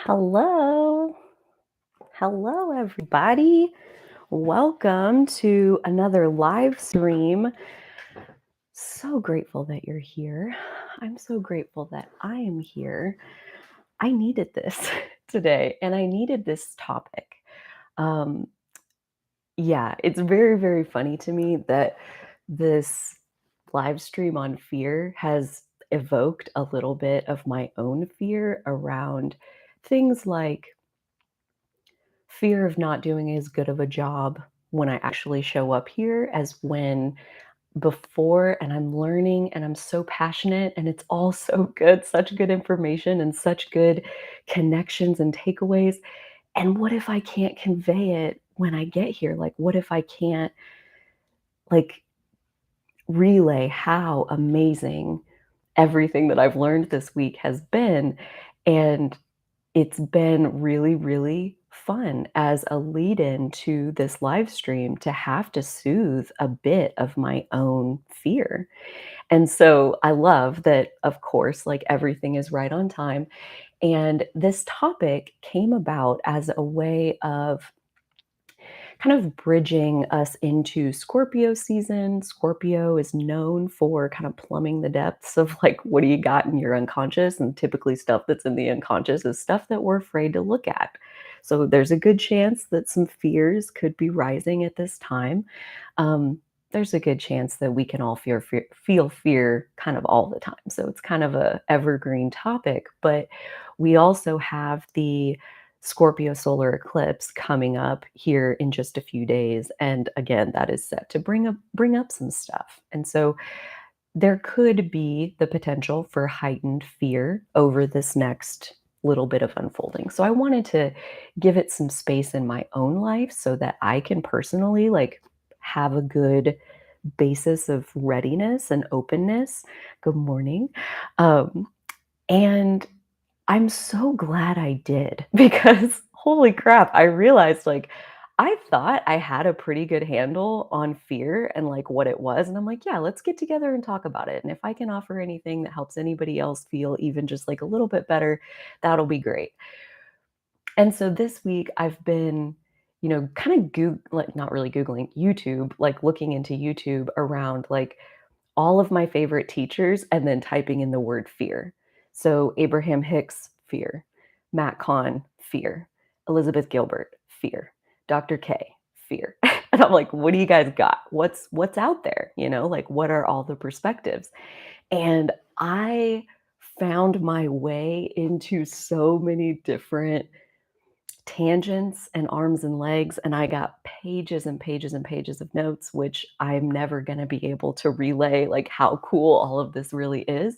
Hello. Hello, everybody. Welcome to another live stream. So grateful that you're here. I'm so grateful that I am here. I needed this today, and I needed this topic. Um, yeah, it's very, very funny to me that this live stream on fear has evoked a little bit of my own fear around things like fear of not doing as good of a job when I actually show up here as when before, and I'm learning and I'm so passionate and it's all so good, such good information and such good connections and takeaways. And what if I can't convey it when I get here? Like, what if I can't like relay how amazing everything that I've learned this week has been? And it's been really, really fun as a lead-in to this live stream to have to soothe a bit of my own fear. And so I love that, of course, like everything is right on time. And this topic came about as a way of kind of bridging us into Scorpio season. Scorpio is known for kind of plumbing the depths of like, what do you got in your unconscious? And typically, stuff that's in the unconscious is stuff that we're afraid to look at. So, there's a good chance that some fears could be rising at this time. Um, there's a good chance that we can all feel fear kind of all the time. So, it's kind of a evergreen topic. But we also have the Scorpio solar eclipse coming up here in just a few days, and again, that is set to bring up some stuff. And so there could be the potential for heightened fear over this next little bit of unfolding. So I wanted to give it some space in my own life so that I can personally like have a good basis of readiness and openness. Good morning. Um, and I'm so glad I did because holy crap, I realized like I thought I had a pretty good handle on fear and like what it was. And I'm like, yeah, let's get together and talk about it. And if I can offer anything that helps anybody else feel even just like a little bit better, that'll be great. And so this week I've been, kind of like not really Googling YouTube, like looking into YouTube around like all of my favorite teachers and then typing in the word fear. So Abraham Hicks, fear. Matt Kahn, fear. Elizabeth Gilbert, fear. Dr. K, fear. And I'm like, what do you guys got? What's out there? Like what are all the perspectives? And I found my way into so many different tangents and arms and legs, and I got pages and pages and pages of notes, which I'm never going to be able to relay like how cool all of this really is,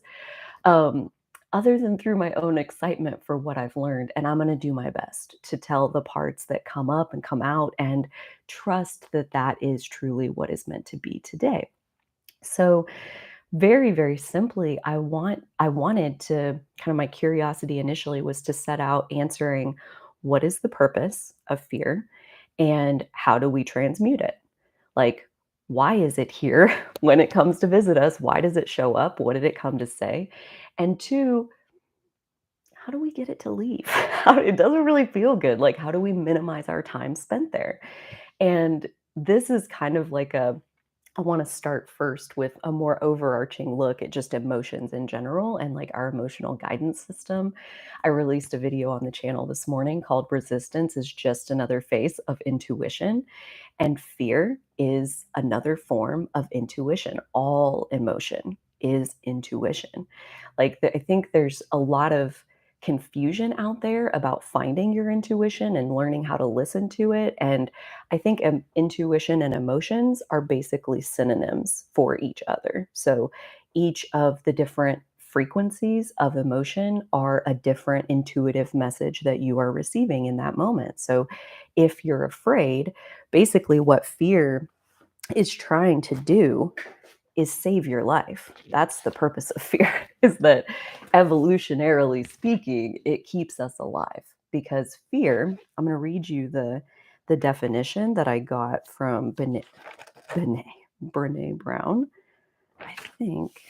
um, other than through my own excitement for what I've learned. And I'm going to do my best to tell the parts that come up and come out and trust that that is truly what is meant to be today. So very, very simply, I wanted to kind of my curiosity initially was to set out answering what is the purpose of fear and how do we transmute it? Like, why is it here when it comes to visit us? Why does it show up? What did it come to say? And two, how do we get it to leave? It doesn't really feel good. Like, how do we minimize our time spent there? And this is kind of like I want to start first with a more overarching look at just emotions in general and like our emotional guidance system. I released a video on the channel this morning called Resistance is Just Another Face of Intuition. And fear is another form of intuition. All emotion is intuition. I think there's a lot of confusion out there about finding your intuition and learning how to listen to it. And I think intuition and emotions are basically synonyms for each other. So each of the different frequencies of emotion are a different intuitive message that you are receiving in that moment. So if you're afraid, basically what fear is trying to do is save your life. That's the purpose of fear, is that evolutionarily speaking, it keeps us alive. Because fear, I'm going to read you the definition that I got from Brene Brown. I think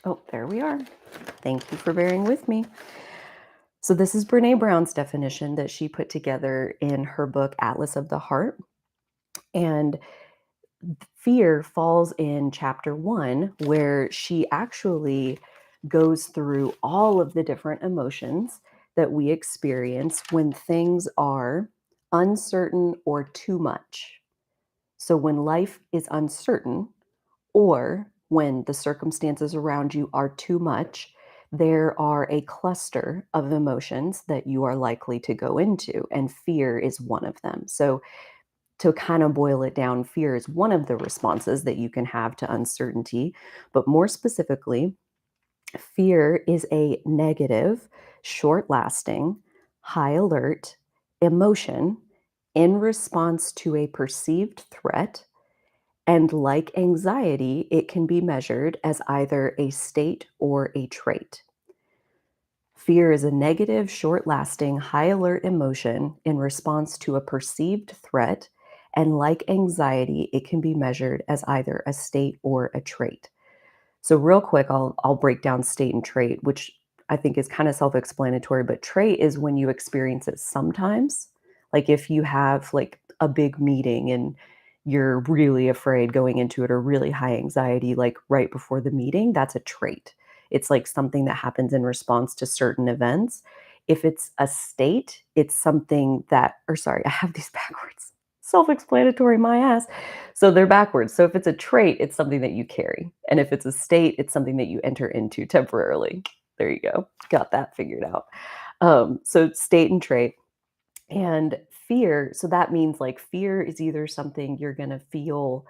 Oh, there we are. Thank you for bearing with me. So, this is Brene Brown's definition that she put together in her book, Atlas of the Heart. And fear falls in chapter one, where she actually goes through all of the different emotions that we experience when things are uncertain or too much. So, when life is uncertain, or when the circumstances around you are too much, there are a cluster of emotions that you are likely to go into, and fear is one of them. So, to kind of boil it down, fear is one of the responses that you can have to uncertainty. But more specifically, fear is a negative, short lasting, high alert emotion in response to a perceived threat, and like anxiety, it can be measured as either a state or a trait. Fear is a negative, short lasting, high alert emotion in response to a perceived threat. And like anxiety, it can be measured as either a state or a trait. So real quick, I'll break down state and trait, which I think is kind of self-explanatory, but trait is when you experience it sometimes. Like if you have like a big meeting and you're really afraid going into it or really high anxiety like right before the meeting, that's a trait. It's like something that happens in response to certain events. If it's a state, it's something that or sorry, I have these backwards. Self-explanatory my ass. So they're backwards. So if it's a trait, it's something that you carry. And if it's a state, it's something that you enter into temporarily. There you go. Got that figured out. So state and trait. And fear. So that means like fear is either something you're going to feel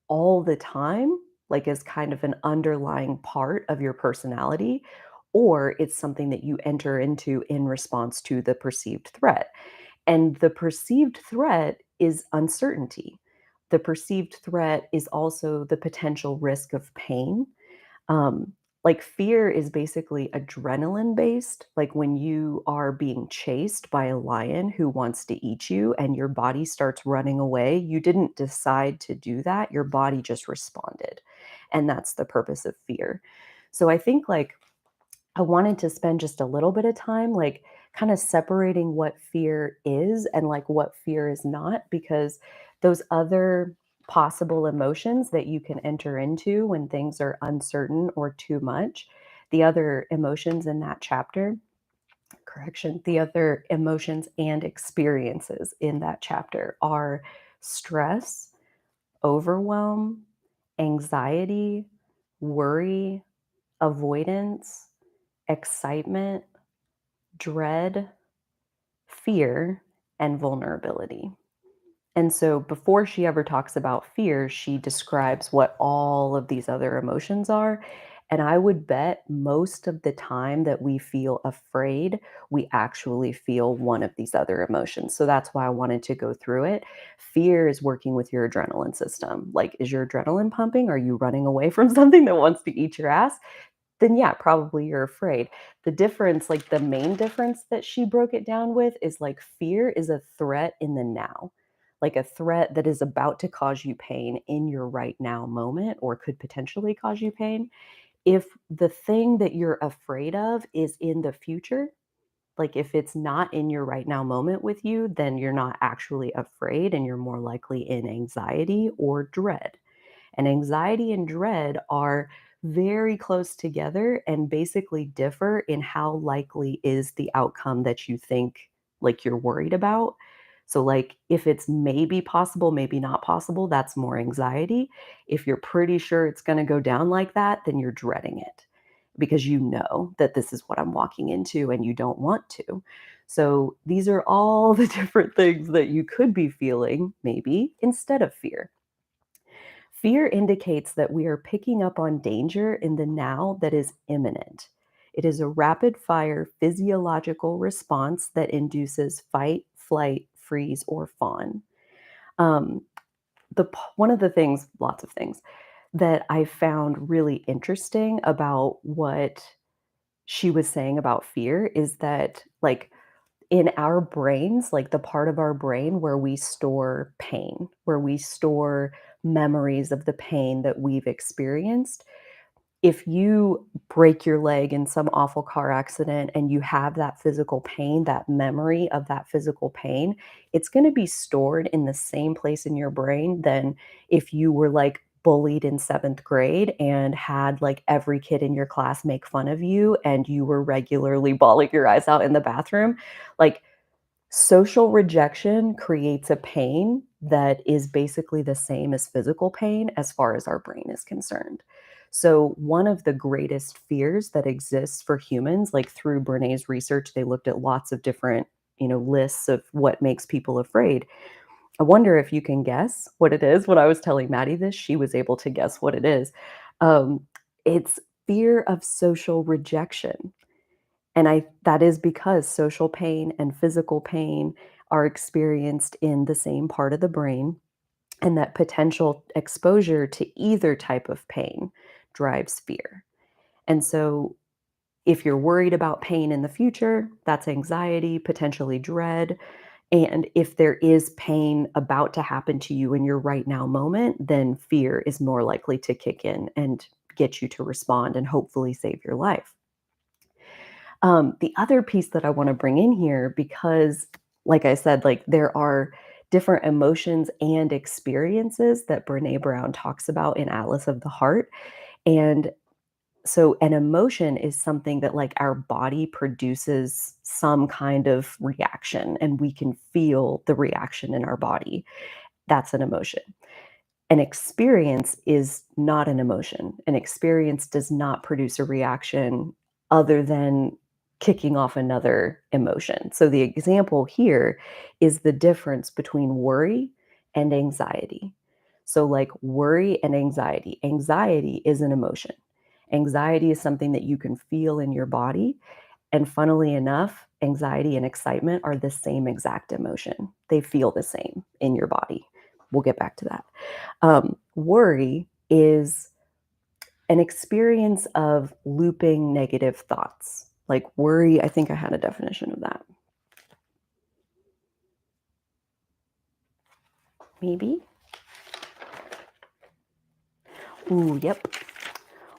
all the time, like as kind of an underlying part of your personality, or it's something that you enter into in response to the perceived threat. And the perceived threat is uncertainty. The perceived threat is also the potential risk of pain. Um, like fear is basically adrenaline based. Like when you are being chased by a lion who wants to eat you and your body starts running away, you didn't decide to do that. Your body just responded. And that's the purpose of fear. So I think like I wanted to spend just a little bit of time, like, kind of separating what fear is and, like, what fear is not, because those other possible emotions that you can enter into when things are uncertain or too much, the other emotions in that chapter correction, the other emotions and experiences in that chapter are stress, overwhelm, anxiety, worry, avoidance, excitement, dread, fear, and vulnerability. And so before she ever talks about fear, she describes what all of these other emotions are. And I would bet most of the time that we feel afraid, we actually feel one of these other emotions. So that's why I wanted to go through it. Fear is working with your adrenaline system. Like, is your adrenaline pumping? Are you running away from something that wants to eat your ass? Then yeah, probably you're afraid. The difference, like the main difference that she broke it down with is like fear is a threat in the now, like a threat that is about to cause you pain in your right now moment or could potentially cause you pain. If the thing that you're afraid of is in the future, like if it's not in your right now moment with you, then you're not actually afraid and you're more likely in anxiety or dread. And anxiety and dread are very close together and basically differ in how likely is the outcome that you think like you're worried about. So like if it's maybe possible, maybe not possible, that's more anxiety. If you're pretty sure it's going to go down like that, then you're dreading it because you know that this is what I'm walking into and you don't want to. So these are all the different things that you could be feeling maybe instead of fear. Fear indicates that we are picking up on danger in the now that is imminent. It is a rapid fire physiological response that induces fight, flight, freeze, or fawn. Um, one of the things, lots of things, that I found really interesting about what she was saying about fear is that, like, in our brains, like the part of our brain where we store pain, where we store memories of the pain that we've experienced, if you break your leg in some awful car accident and you have that physical pain, that memory of that physical pain, it's going to be stored in the same place in your brain than if you were like bullied in seventh grade and had like every kid in your class make fun of you and you were regularly bawling your eyes out in the bathroom. Like, social rejection creates a pain that is basically the same as physical pain as far as our brain is concerned. So, one of the greatest fears that exists for humans, like through Brené's research, they looked at lots of different, lists of what makes people afraid. I wonder if you can guess what it is. When I was telling Maddie this, she was able to guess what it is. Um, it's fear of social rejection. And I that is because social pain and physical pain are experienced in the same part of the brain, and that potential exposure to either type of pain drives fear. And so if you're worried about pain in the future, that's anxiety, potentially dread. And if there is pain about to happen to you in your right now moment, then fear is more likely to kick in and get you to respond and hopefully save your life. The other piece that I want to bring in here, because, like I said, like there are different emotions and experiences that Brene Brown talks about in Atlas of the Heart. And so an emotion is something that like our body produces some kind of reaction and we can feel the reaction in our body. That's an emotion. An experience is not an emotion. An experience does not produce a reaction other than kicking off another emotion. So the example here is the difference between worry and anxiety. So, like worry and anxiety. Anxiety is an emotion. Anxiety is something that you can feel in your body. And funnily enough, anxiety and excitement are the same exact emotion. They feel the same in your body. We'll get back to that. Worry is an experience of looping negative thoughts. Like worry, I think I had a definition of that. Maybe. Ooh, yep.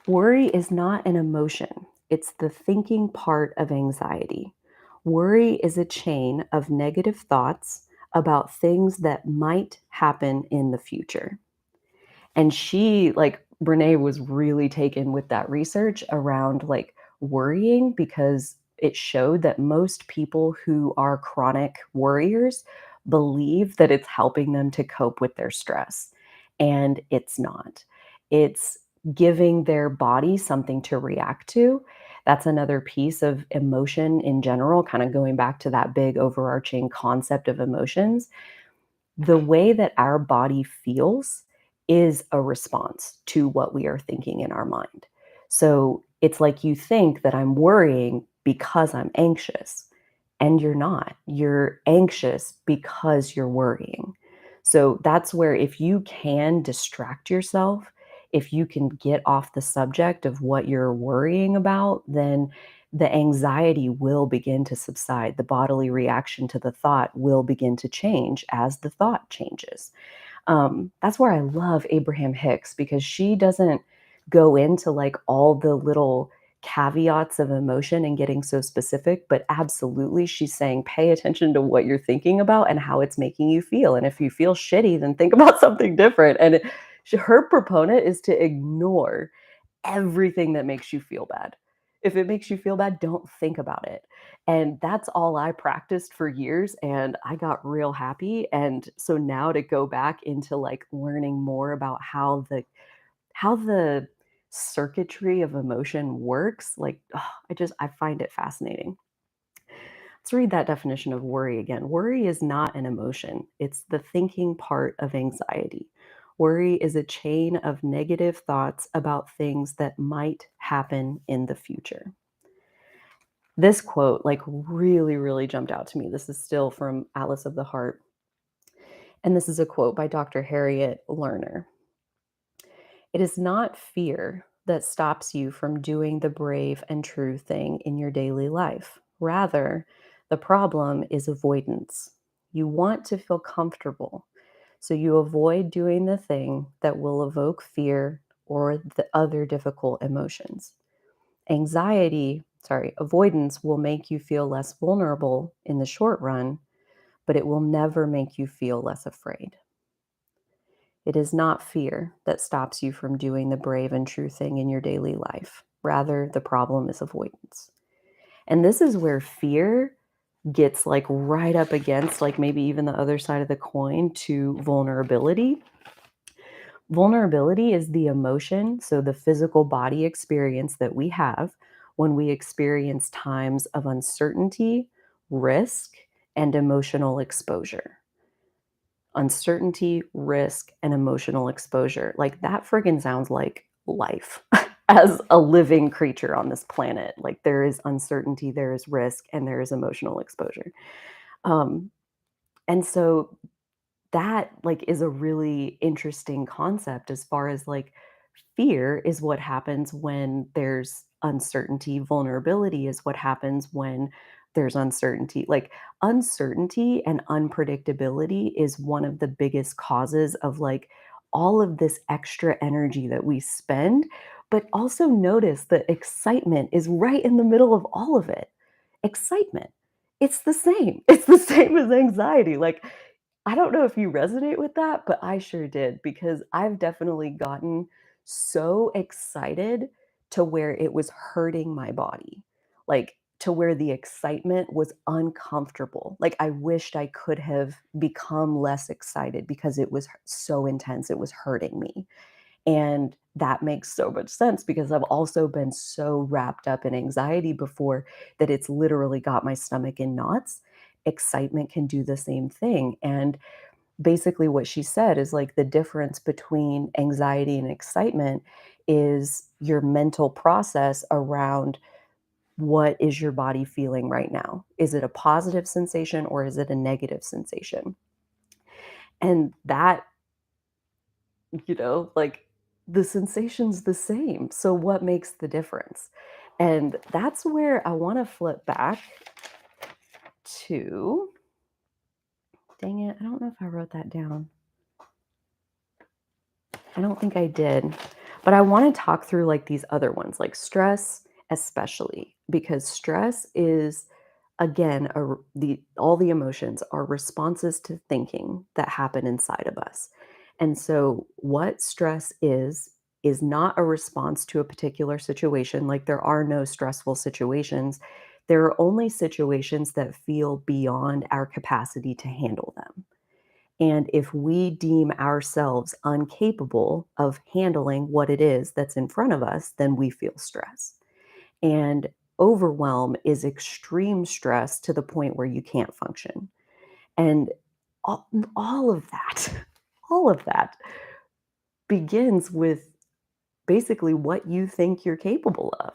Worry is not an emotion, it's the thinking part of anxiety. Worry is a chain of negative thoughts about things that might happen in the future. And she, like, Brene was really taken with that research around like worrying because it showed that most people who are chronic worriers believe that it's helping them to cope with their stress. And it's not. It's giving their body something to react to. That's another piece of emotion in general, kind of going back to that big overarching concept of emotions. The way that our body feels is a response to what we are thinking in our mind. So it's like you think that I'm worrying because I'm anxious, and you're not. You're anxious because you're worrying. So that's where if you can distract yourself, if you can get off the subject of what you're worrying about, then the anxiety will begin to subside. The bodily reaction to the thought will begin to change as the thought changes. That's where I love Abraham Hicks because she doesn't go into like all the little caveats of emotion and getting so specific, but absolutely she's saying pay attention to what you're thinking about and how it's making you feel. And if you feel shitty, then think about something different. And her proponent is to ignore everything that makes you feel bad. If it makes you feel bad, don't think about it. And that's all I practiced for years and I got real happy. And so now to go back into like learning more about how the circuitry of emotion works, like I find it fascinating. Let's read that definition of worry again. Worry is not an emotion, it's the thinking part of anxiety. Worry is a chain of negative thoughts about things that might happen in the future. This quote, like, really, really jumped out to me. This is still from Atlas of the Heart. And this is a quote by Dr. Harriet Lerner. It is not fear that stops you from doing the brave and true thing in your daily life. Rather, the problem is avoidance. You want to feel comfortable, so you avoid doing the thing that will evoke fear or the other difficult emotions. Avoidance will make you feel less vulnerable in the short run, but it will never make you feel less afraid. It is not fear that stops you from doing the brave and true thing in your daily life. Rather, the problem is avoidance. And this is where fear gets like right up against like maybe even the other side of the coin to vulnerability. Vulnerability is the emotion, so the physical body experience that we have when we experience times of uncertainty, risk, and emotional exposure. Uncertainty, risk, and emotional exposure. Like that friggin' sounds like life as a living creature on this planet. Like there is uncertainty, there is risk, and there is emotional exposure. Um, and so that like is a really interesting concept as far as like fear is what happens when there's uncertainty. Vulnerability is what happens when there's uncertainty. Like uncertainty and unpredictability is one of the biggest causes of like all of this extra energy that we spend. But also notice that excitement is right in the middle of all of it. Excitement. It's the same. It's the same as anxiety. Like, I don't know if you resonate with that, but I sure did because I've definitely gotten so excited to where it was hurting my body, like to where the excitement was uncomfortable. Like I wished I could have become less excited because it was so intense. It was hurting me. And that makes so much sense because I've also been so wrapped up in anxiety before that it's literally got my stomach in knots. Excitement can do the same thing. And basically, what she said is like the difference between anxiety and excitement is your mental process around what is your body feeling right now? Is it a positive sensation or is it a negative sensation? And that like the sensation's the same. So what makes the difference? And that's where I want to flip back to, dang it, I don't know if I wrote that down. I don't think I did. But I want to talk through like these other ones, like stress, especially because stress is again the all the emotions are responses to thinking that happen inside of us. And so what stress is not a response to a particular situation. Like there are no stressful situations. There are only situations that feel beyond our capacity to handle them. And if we deem ourselves incapable of handling what it is that's in front of us, then we feel stress. And overwhelm is extreme stress to the point where you can't function. And all of that, all of that begins with basically what you think you're capable of.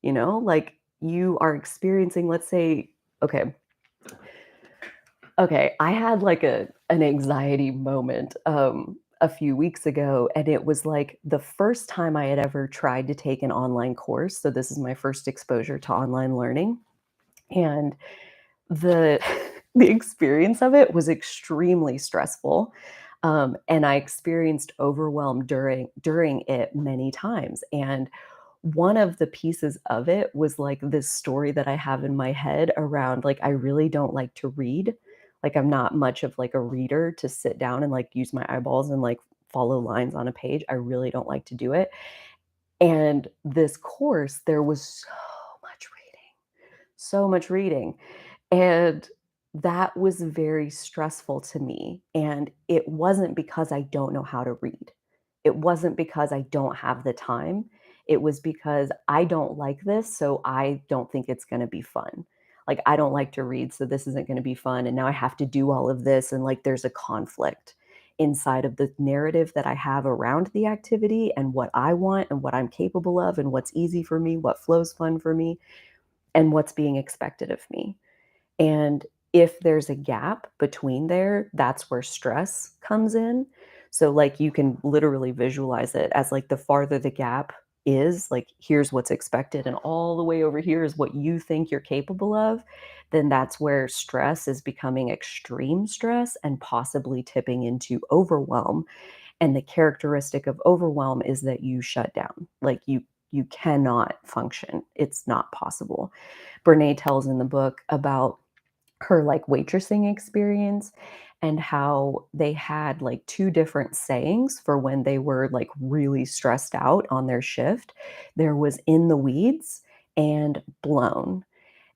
Like you are experiencing, let's say, okay, Okay, I had like an anxiety moment a few weeks ago, and it was like the first time I had ever tried to take an online course. So this is my first exposure to online learning, and the the experience of it was extremely stressful. And I experienced overwhelm during it many times. And one of the pieces of it was like this story that I have in my head around like I really don't like to read. Like I'm not much of like a reader to sit down and like use my eyeballs and like follow lines on a page. I really don't like to do it. And this course, there was so much reading. And that was very stressful to me, and it wasn't because I don't know how to read. It wasn't because I don't have the time. It was because I don't like this, so I don't think it's gonna be fun. Like, I don't like to read, so this isn't gonna be fun, and now I have to do all of this, and, like, there's a conflict inside of the narrative that I have around the activity and what I want and what I'm capable of and what's easy for me, what flows fun for me, and what's being expected of me. And if there's a gap between there, that's where stress comes in. So, like, you can literally visualize it as like the farther the gap is, like, here's what's expected, and all the way over here is what you think you're capable of. Then that's where stress is becoming extreme stress and possibly tipping into overwhelm. And the characteristic of overwhelm is that you shut down. Like you cannot function. It's not possible. Brene tells in the book about her like waitressing experience and how they had like two different sayings for when they were like really stressed out on their shift. There was in the weeds and blown.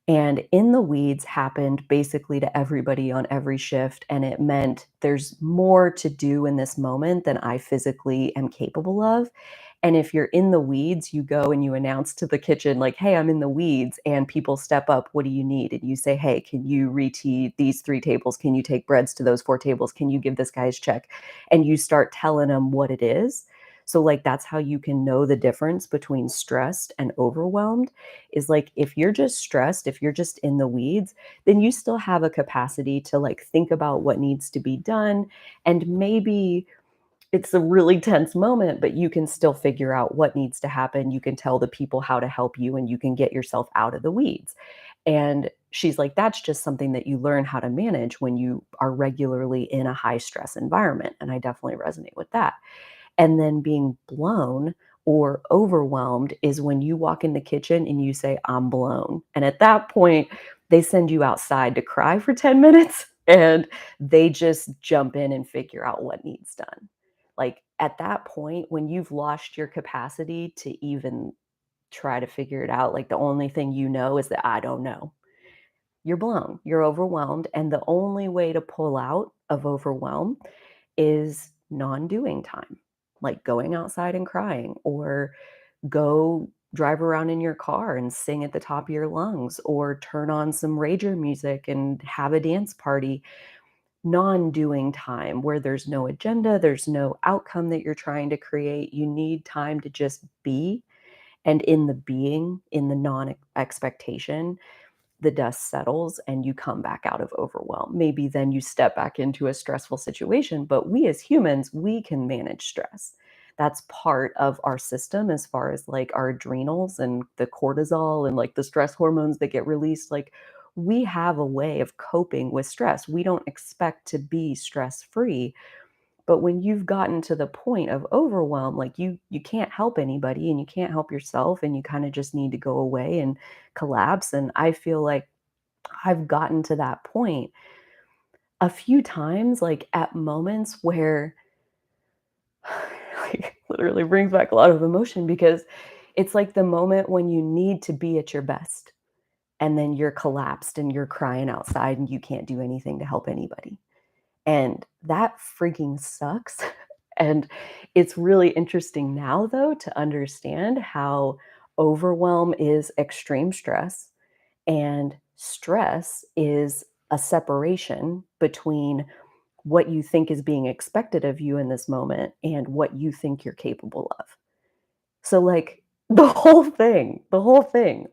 And in the weeds happened basically to everybody on every shift. And it meant there's more to do in this moment than I physically am capable of. And if you're in the weeds, you go and you announce to the kitchen, like, hey, I'm in the weeds. And people step up, what do you need? And you say, hey, can you retea these 3 tables? Can you take breads to those 4 tables? Can you give this guy his check? And you start telling them what it is. So, like, that's how you can know the difference between stressed and overwhelmed is like if you're just stressed, if you're just in the weeds, then you still have a capacity to like think about what needs to be done. And maybe it's a really tense moment, but you can still figure out what needs to happen. You can tell the people how to help you and you can get yourself out of the weeds. And she's like, that's just something that you learn how to manage when you are regularly in a high stress environment. And I definitely resonate with that. And then being blown or overwhelmed is when you walk in the kitchen and you say, I'm blown. And at that point, they send you outside to cry for 10 minutes and they just jump in and figure out what needs done. Like at that point, when you've lost your capacity to even try to figure it out, like the only thing you know is that I don't know. You're blown, you're overwhelmed. And the only way to pull out of overwhelm is non-doing time, like going outside and crying, or go drive around in your car and sing at the top of your lungs, or turn on some rager music and have a dance party. Non-doing time where there's no agenda, there's no outcome that you're trying to create. You need time to just be. And in the being, in the non-expectation, the dust settles and you come back out of overwhelm. Maybe then you step back into a stressful situation, but we as humans, we can manage stress. That's part of our system as far as like our adrenals and the cortisol and like the stress hormones that get released. Like we have a way of coping with stress. We don't expect to be stress free, but when you've gotten to the point of overwhelm, like you can't help anybody and you can't help yourself and you kind of just need to go away and collapse. And I feel like I've gotten to that point a few times, like at moments where like literally brings back a lot of emotion because it's like the moment when you need to be at your best and then you're collapsed and you're crying outside and you can't do anything to help anybody. And that freaking sucks. And it's really interesting now, though, to understand how overwhelm is extreme stress and stress is a separation between what you think is being expected of you in this moment and what you think you're capable of. So, like, the whole thing,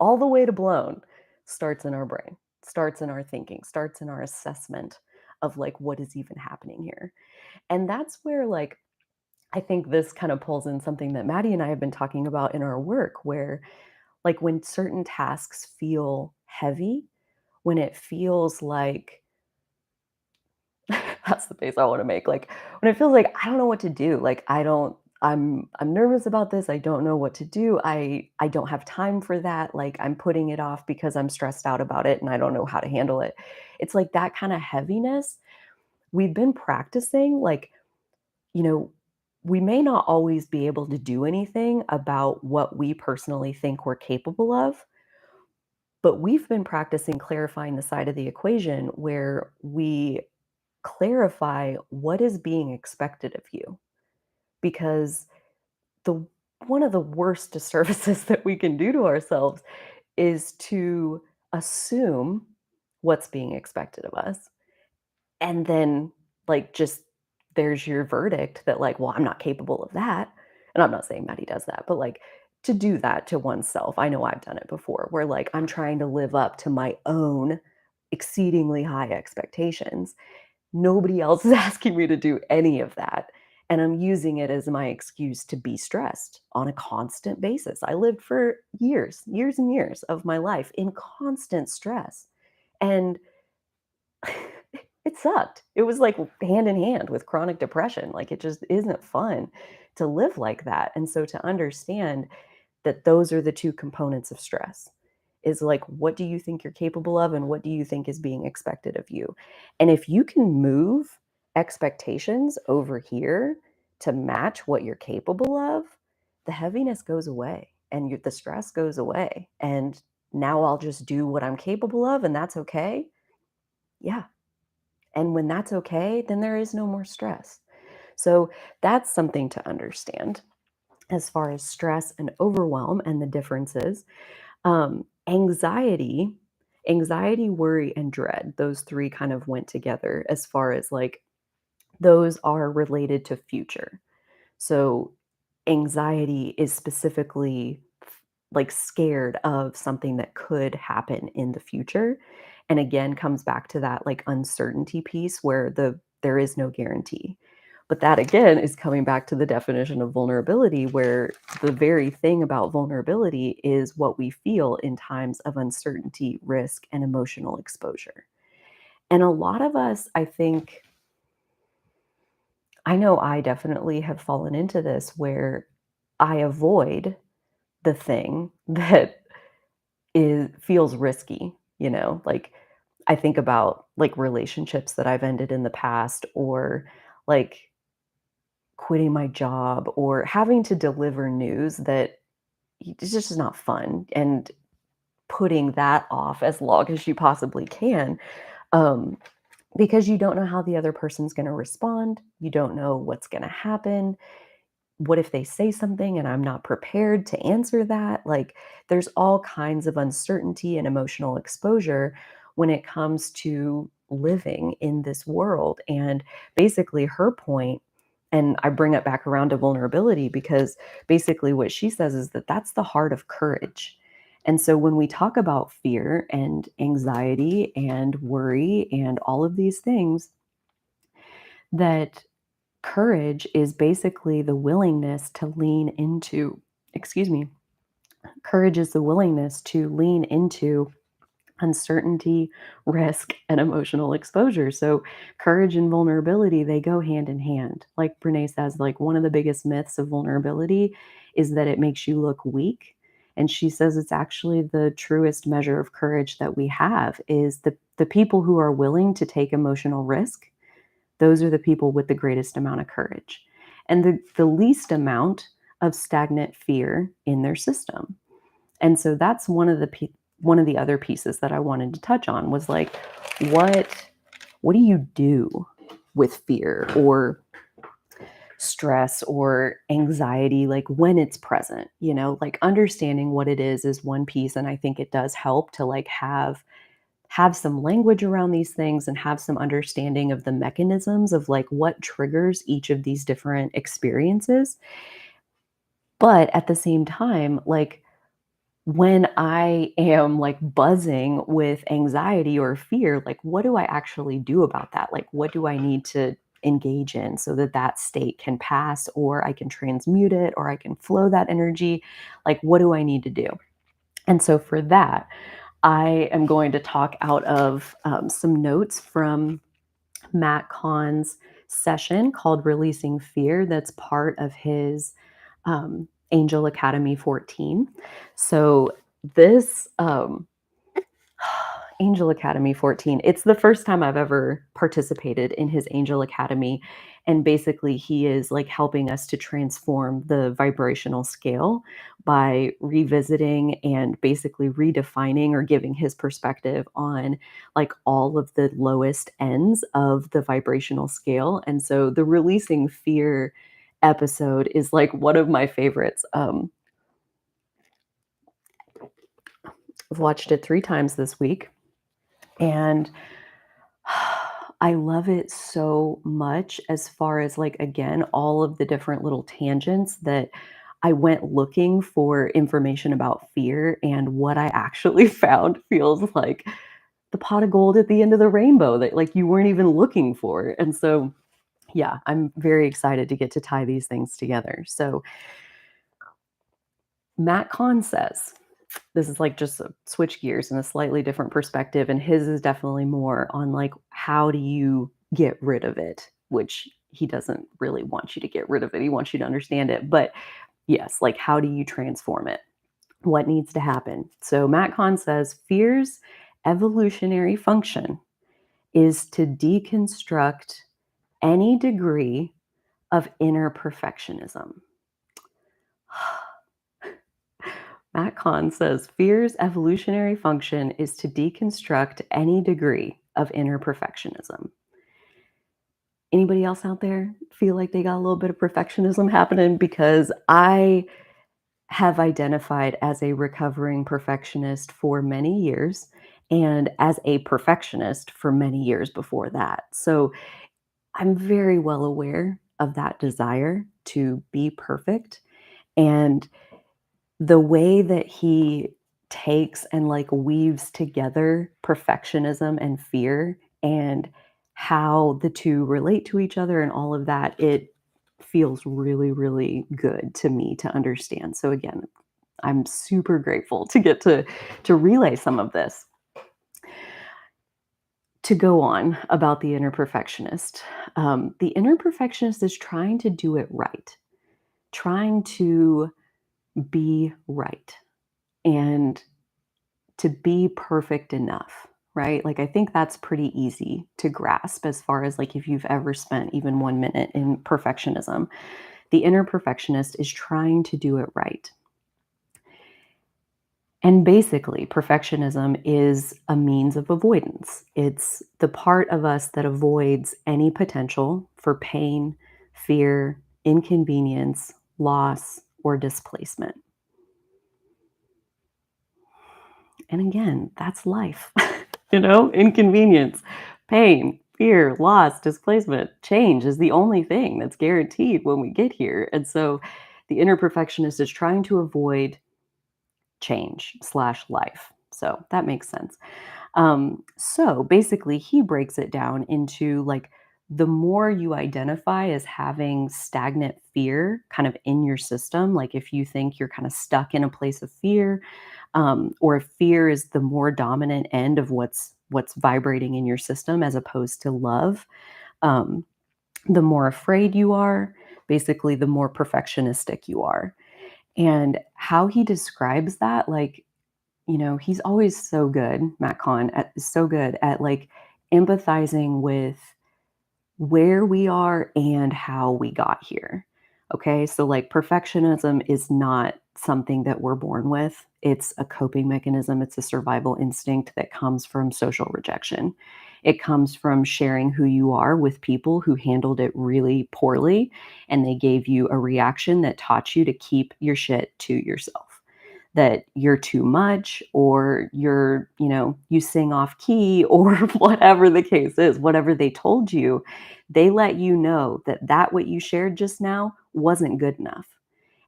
all the way to blown, starts in our brain, starts in our thinking, starts in our assessment of like what is even happening here. And that's where, like, I think this kind of pulls in something that Maddie and I have been talking about in our work, where, like, when certain tasks feel heavy, when it feels like that's the face I want to make. Like, when it feels like I don't know what to do, like, I'm nervous about this. I don't know what to do. I don't have time for that. Like, I'm putting it off because I'm stressed out about it and I don't know how to handle it. It's like that kind of heaviness. We've been practicing, like, you know, we may not always be able to do anything about what we personally think we're capable of, but we've been practicing clarifying the side of the equation where we clarify what is being expected of you. Because the one of the worst disservices that we can do to ourselves is to assume what's being expected of us and then like just there's your verdict that like, well, I'm not capable of that. And I'm not saying Maddie does that, but like to do that to oneself, I know I've done it before where like I'm trying to live up to my own exceedingly high expectations. Nobody else is asking me to do any of that. And I'm using it as my excuse to be stressed on a constant basis. I lived for years and years of my life in constant stress. And it sucked. It was like hand in hand with chronic depression. Like it just isn't fun to live like that. And so to understand that those are the two components of stress is like, what do you think you're capable of and what do you think is being expected of you? And if you can move expectations over here to match what you're capable of, the heaviness goes away and the stress goes away. And now I'll just do what I'm capable of and that's okay. Yeah. And when that's okay, then there is no more stress. So that's something to understand as far as stress and overwhelm and the differences. Anxiety, worry, and dread, those three kind of went together as far as like those are related to future. So anxiety is specifically like scared of something that could happen in the future. And again, comes back to that like uncertainty piece where there is no guarantee. But that again is coming back to the definition of vulnerability, where the very thing about vulnerability is what we feel in times of uncertainty, risk, and emotional exposure. And a lot of us, I think, I know I definitely have fallen into this where I avoid the thing that is feels risky, like I think about like relationships that I've ended in the past or like quitting my job or having to deliver news that it's just not fun and putting that off as long as you possibly can um, because you don't know how the other person's going to respond. You don't know what's going to happen. What if they say something and I'm not prepared to answer that? Like, there's all kinds of uncertainty and emotional exposure when it comes to living in this world. And basically, her point, and I bring it back around to vulnerability because basically what she says is that that's the heart of courage. And so when we talk about fear and anxiety and worry and all of these things, that courage is basically the willingness to lean into, excuse me, courage is the willingness to lean into uncertainty, risk, and emotional exposure. So, courage and vulnerability, they go hand in hand. Like Brene says, like one of the biggest myths of vulnerability is that it makes you look weak. And she says it's actually the truest measure of courage that we have is the people who are willing to take emotional risk, those are the people with the greatest amount of courage and the least amount of stagnant fear in their system. And so that's one of the other pieces that I wanted to touch on was like, what what do you do with fear or stress or anxiety like when it's present, like understanding what it is one piece, and I think it does help to like have some language around these things and have some understanding of the mechanisms of like what triggers each of these different experiences. But at the same time, like when I am like buzzing with anxiety or fear, like what do I actually do about that? Like what do I need to engage in so that that state can pass or I can transmute it or I can flow that energy? Like what do I need to do? And so for that, I am going to talk out of some notes from Matt Kahn's session called Releasing Fear, that's part of his Angel Academy 14. So, this Angel Academy 14, it's the first time I've ever participated in his Angel Academy. And basically, he is like helping us to transform the vibrational scale by revisiting and basically redefining or giving his perspective on like all of the lowest ends of the vibrational scale. And so the releasing fear episode is like one of my favorites. I've watched it 3 times this week. And I love it so much as far as like, again, all of the different little tangents that I went looking for information about fear. And what I actually found feels like the pot of gold at the end of the rainbow that like you weren't even looking for. And so, yeah, I'm very excited to get to tie these things together. So, Matt Kahn says, this is like just a switch gears in a slightly different perspective. And his is definitely more on like, how do you get rid of it? Which he doesn't really want you to get rid of it. He wants you to understand it. But yes, like, how do you transform it? What needs to happen? So Matt Kahn says fear's evolutionary function is to deconstruct any degree of inner perfectionism. Matt Kahn says fear's evolutionary function is to deconstruct any degree of inner perfectionism. Anybody else out there feel like they got a little bit of perfectionism happening? Because I have identified as a recovering perfectionist for many years and as a perfectionist for many years before that. So I'm very well aware of that desire to be perfect. And the way that he takes and like weaves together perfectionism and fear and how the two relate to each other and all of that, it feels really, really good to me to understand. So again, I'm super grateful to get to relay some of this. To go on about the inner perfectionist, the inner perfectionist is trying to do it right, trying to be right, and to be perfect enough, right? Like, I think that's pretty easy to grasp as far as like if you've ever spent even 1 minute in perfectionism. The inner perfectionist is trying to do it right. And basically, perfectionism is a means of avoidance. It's the part of us that avoids any potential for pain, fear, inconvenience, loss, or displacement. And again, that's life. Inconvenience, pain, fear, loss, displacement, change is the only thing that's guaranteed when we get here. And so the inner perfectionist is trying to avoid change slash life. So that makes sense. So basically, he breaks it down into like the more you identify as having stagnant fear kind of in your system, like if you think you're kind of stuck in a place of fear, or if fear is the more dominant end of what's vibrating in your system as opposed to love, um, the more afraid you are, basically, the more perfectionistic you are. And how he describes that, like, he's always so good, Matt Kahn, so good at like empathizing with where we are and how we got here. Okay. So, like, perfectionism is not something that we're born with, it's a coping mechanism, it's a survival instinct that comes from social rejection. It comes from sharing who you are with people who handled it really poorly, and they gave you a reaction that taught you to keep your shit to yourself, that you're too much, or you sing off key, or whatever the case is, whatever they told you, they let you know that what you shared just now wasn't good enough.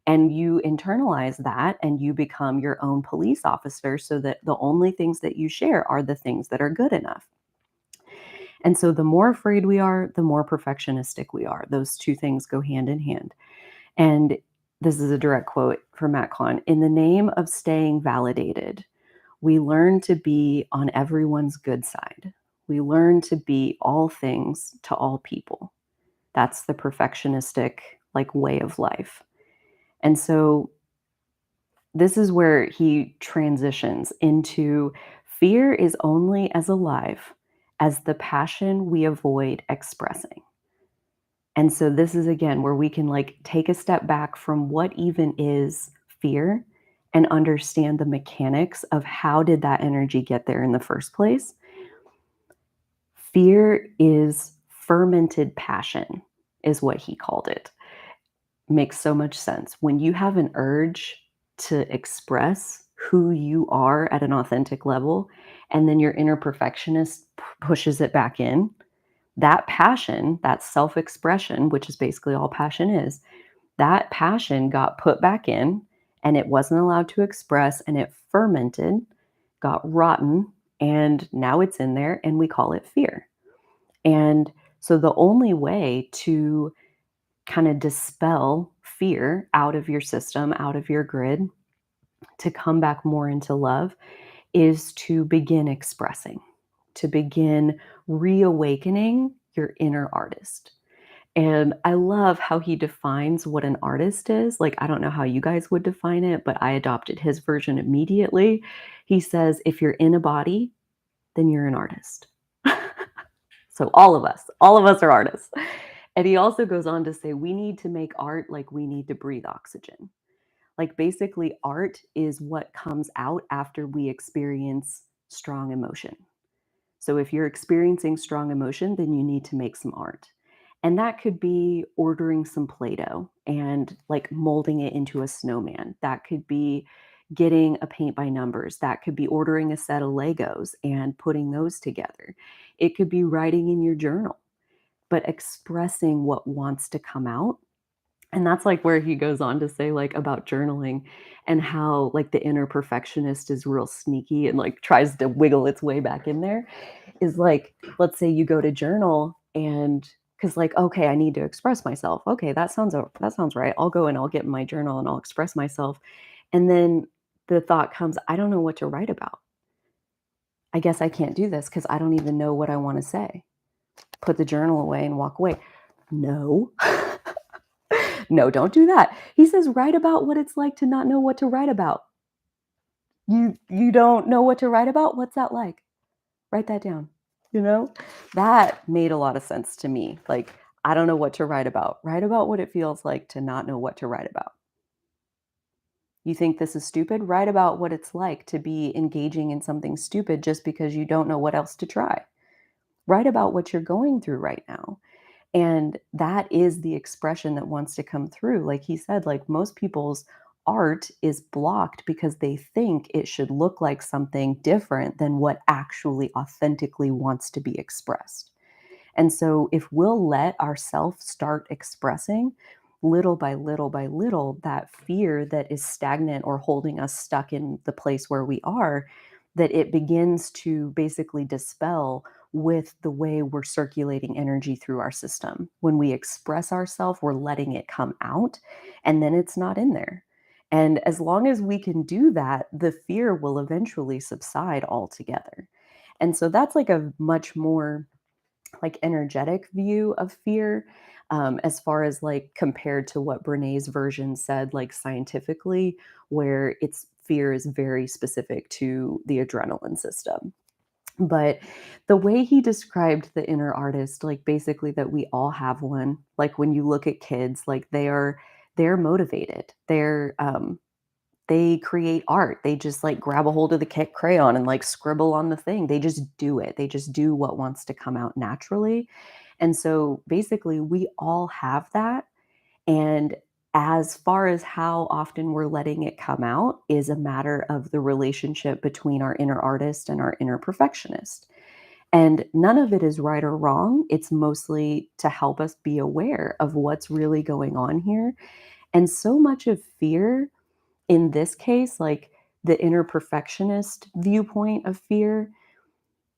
And you internalize that and you become your own police officer so that the only things that you share are the things that are good enough. And so the more afraid we are, the more perfectionistic we are. Those two things go hand in hand. And this is a direct quote from Matt Kahn. In the name of staying validated, we learn to be on everyone's good side. We learn to be all things to all people. That's the perfectionistic like way of life. And so this is where he transitions into fear is only as alive as the passion we avoid expressing. And so this is again where we can like take a step back from what even is fear and understand the mechanics of how did that energy get there in the first place. Fear is fermented passion, is what he called it. Makes so much sense. When you have an urge to express who you are at an authentic level, and then your inner perfectionist pushes it back in, that passion, that self expression, which is basically all passion is, that passion got put back in and it wasn't allowed to express and it fermented, got rotten, and now it's in there and we call it fear. And so the only way to kind of dispel fear out of your system, out of your grid, to come back more into love is to begin expressing, to begin reawakening your inner artist. And I love how he defines what an artist is. Like, I don't know how you guys would define it, but I adopted his version immediately. He says, if you're in a body, then you're an artist. So all of us are artists. And he also goes on to say, we need to make art like we need to breathe oxygen. Like, basically, art is what comes out after we experience strong emotion. So if you're experiencing strong emotion, then you need to make some art. And that could be ordering some Play-Doh and like molding it into a snowman. That could be getting a paint by numbers. That could be ordering a set of Legos and putting those together. It could be writing in your journal, but expressing what wants to come out. And that's like where he goes on to say like about journaling and how like the inner perfectionist is real sneaky and like tries to wiggle its way back in there is like, let's say you go to journal and because like, okay, I need to express myself. Okay, that sounds right. I'll go and I'll get in my journal and I'll express myself. And then the thought comes, I don't know what to write about. I guess I can't do this because I don't even know what I want to say. Put the journal away and walk away. No. No, don't do that. He says, write about what it's like to not know what to write about. You don't know what to write about? What's that like? Write that down. You know? That made a lot of sense to me. Like, I don't know what to write about. Write about what it feels like to not know what to write about. You think this is stupid? Write about what it's like to be engaging in something stupid just because you don't know what else to try. Write about what you're going through right now. And that is the expression that wants to come through. Like he said, like most people's art is blocked because they think it should look like something different than what actually authentically wants to be expressed. And so if we'll let ourselves start expressing little by little by little, that fear that is stagnant or holding us stuck in the place where we are, that it begins to basically dispel with the way we're circulating energy through our system. When we express ourselves, we're letting it come out and then it's not in there. And as long as we can do that, the fear will eventually subside altogether. And so that's like a much more like energetic view of fear, as far as like compared to what Brené's version said, like scientifically, where its fear is very specific to the adrenaline system. But the way he described the inner artist, like basically that we all have one. Like when you look at kids, like they're motivated. They create art. They just like grab a hold of the crayon and like scribble on the thing. They just do it. They just do what wants to come out naturally. And so basically, we all have that. And as far as how often we're letting it come out is a matter of the relationship between our inner artist and our inner perfectionist. And none of it is right or wrong. It's mostly to help us be aware of what's really going on here. And so much of fear in this case, like the inner perfectionist viewpoint of fear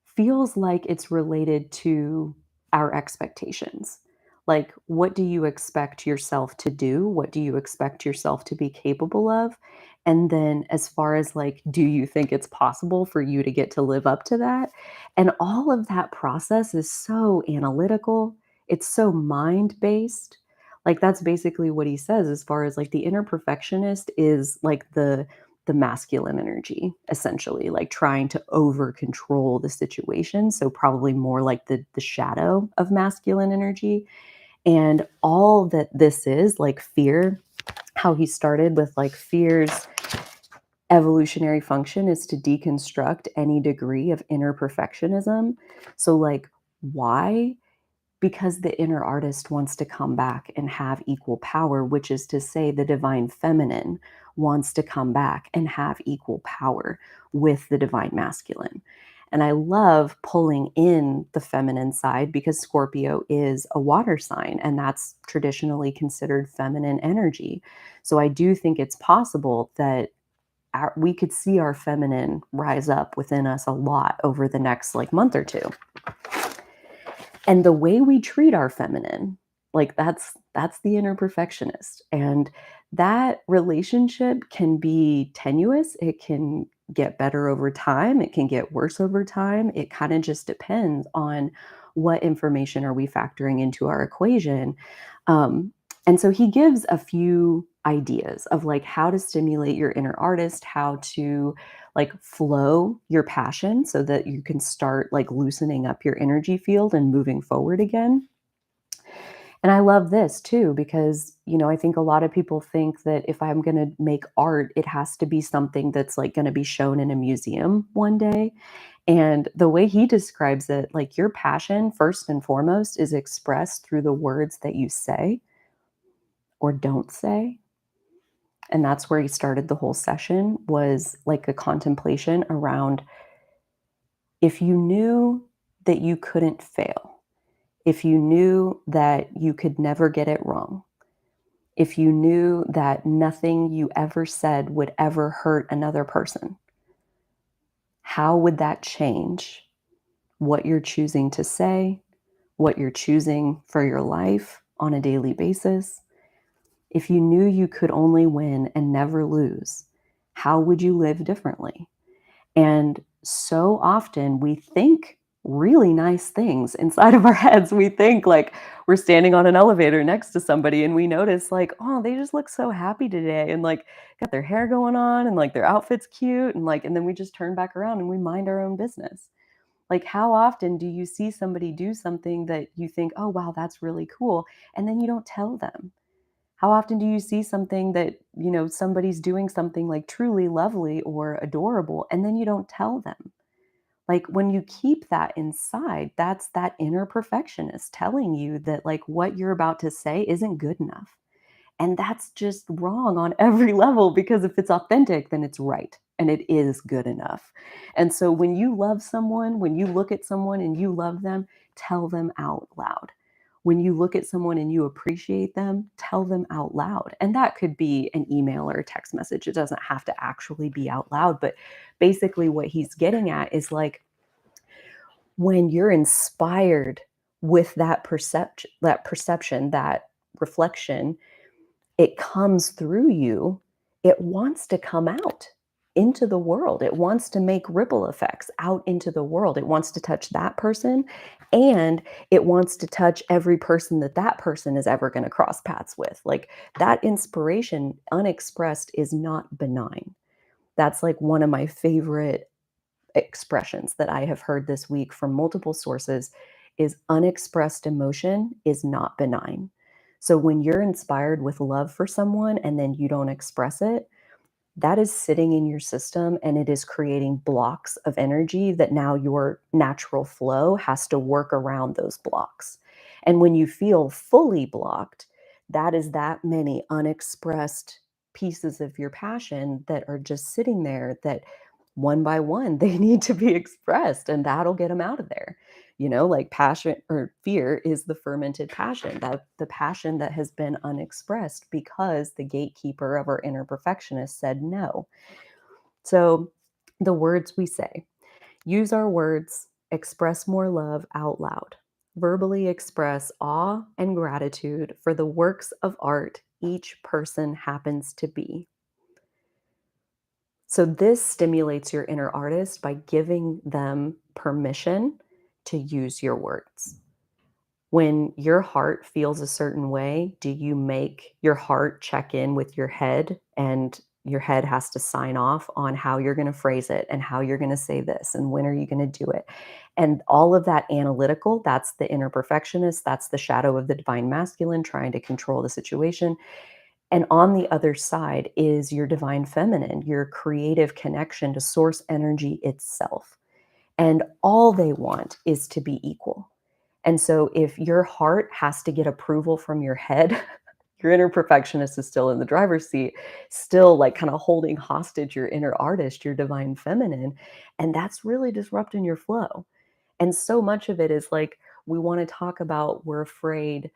feels like it's related to our expectations. Like, what do you expect yourself to do? What do you expect yourself to be capable of? And then, as far as like, do you think it's possible for you to get to live up to that? And all of that process is so analytical, it's so mind based. Like, that's basically what he says, as far as like the inner perfectionist is like the masculine energy, essentially, like trying to over control the situation. So probably more like the shadow of masculine energy. And all that this is, like fear, how he started with like fear's evolutionary function is to deconstruct any degree of inner perfectionism. So like why? Because the inner artist wants to come back and have equal power, which is to say, the divine feminine wants to come back and have equal power with the divine masculine. And I love pulling in the feminine side because Scorpio is a water sign, and that's traditionally considered feminine energy. So I do think it's possible that we could see our feminine rise up within us a lot over the next like month or two. And the way we treat our feminine, like that's the inner perfectionist. And that relationship can be tenuous. It can get better over time. It can get worse over time. It kind of just depends on what information are we factoring into our equation. Um, and so he gives a few ideas of like how to stimulate your inner artist, how to like flow your passion so that you can start like loosening up your energy field and moving forward again. And I love this too because, I think a lot of people think that if I'm going to make art, it has to be something that's like going to be shown in a museum one day. And the way he describes it, like your passion, first and foremost, is expressed through the words that you say or don't say. And that's where he started the whole session was like a contemplation around if you knew that you couldn't fail, if you knew that you could never get it wrong, if you knew that nothing you ever said would ever hurt another person, how would that change what you're choosing to say, what you're choosing for your life on a daily basis? If you knew you could only win and never lose, how would you live differently? And so often we think really nice things inside of our heads. We think like we're standing on an elevator next to somebody and we notice like, oh, they just look so happy today and like got their hair going on and like their outfit's cute and like, and then we just turn back around and we mind our own business. Like, how often do you see somebody do something that you think, oh, wow, that's really cool, and then you don't tell them? How often do you see something that, somebody's doing something like truly lovely or adorable, and then you don't tell them? Like when you keep that inside, that's that inner perfectionist telling you that like what you're about to say isn't good enough. And that's just wrong on every level because if it's authentic, then it's right and it is good enough. And so when you love someone, when you look at someone and you love them, tell them out loud. When you look at someone and you appreciate them, tell them out loud. And that could be an email or a text message. It doesn't have to actually be out loud. But basically, what he's getting at is like when you're inspired with that perception, that reflection, it comes through you, it wants to come out into the world. It wants to make ripple effects out into the world. It wants to touch that person and it wants to touch every person that that person is ever going to cross paths with. Like that inspiration unexpressed is not benign. That's like one of my favorite expressions that I have heard this week from multiple sources is unexpressed emotion is not benign. So when you're inspired with love for someone and then you don't express it, that is sitting in your system and it is creating blocks of energy that now your natural flow has to work around those blocks. And when you feel fully blocked, that is that many unexpressed pieces of your passion that are just sitting there that one by one they need to be expressed and that'll get them out of there. Like passion or fear is the fermented passion, that the passion that has been unexpressed because the gatekeeper of our inner perfectionist said no. So the words we say, use our words, express more love out loud, verbally express awe and gratitude for the works of art each person happens to be. So this stimulates your inner artist by giving them permission to use your words. When your heart feels a certain way, do you make your heart check in with your head and your head has to sign off on how you're going to phrase it and how you're going to say this and when are you going to do it? And all of that analytical, that's the inner perfectionist, that's the shadow of the divine masculine trying to control the situation. And on the other side is your divine feminine, your creative connection to source energy itself. And all they want is to be equal. And so if your heart has to get approval from your head, your inner perfectionist is still in the driver's seat, still like kind of holding hostage your inner artist, your divine feminine. And that's really disrupting your flow. And so much of it is like, we want to talk about we're afraid,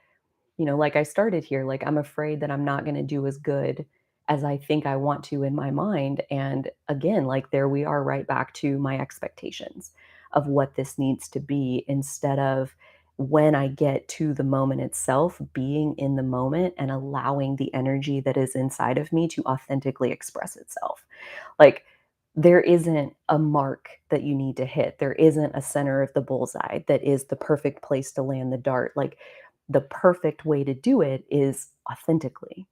like I started here, like I'm afraid that I'm not going to do as good as I think I want to in my mind. And again, like there we are right back to my expectations of what this needs to be instead of when I get to the moment itself, being in the moment and allowing the energy that is inside of me to authentically express itself. Like, there isn't a mark that you need to hit. There isn't a center of the bullseye that is the perfect place to land the dart. Like, the perfect way to do it is authentically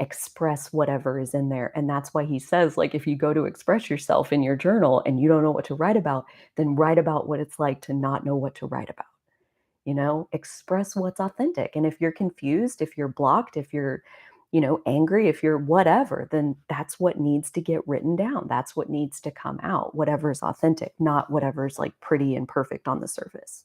express whatever is in there. And that's why he says, like, if you go to express yourself in your journal and you don't know what to write about, then write about what it's like to not know what to write about. Express what's authentic. And if you're confused, if you're blocked, if you're, angry, if you're whatever, then that's what needs to get written down. That's what needs to come out, whatever's authentic, not whatever's like pretty and perfect on the surface.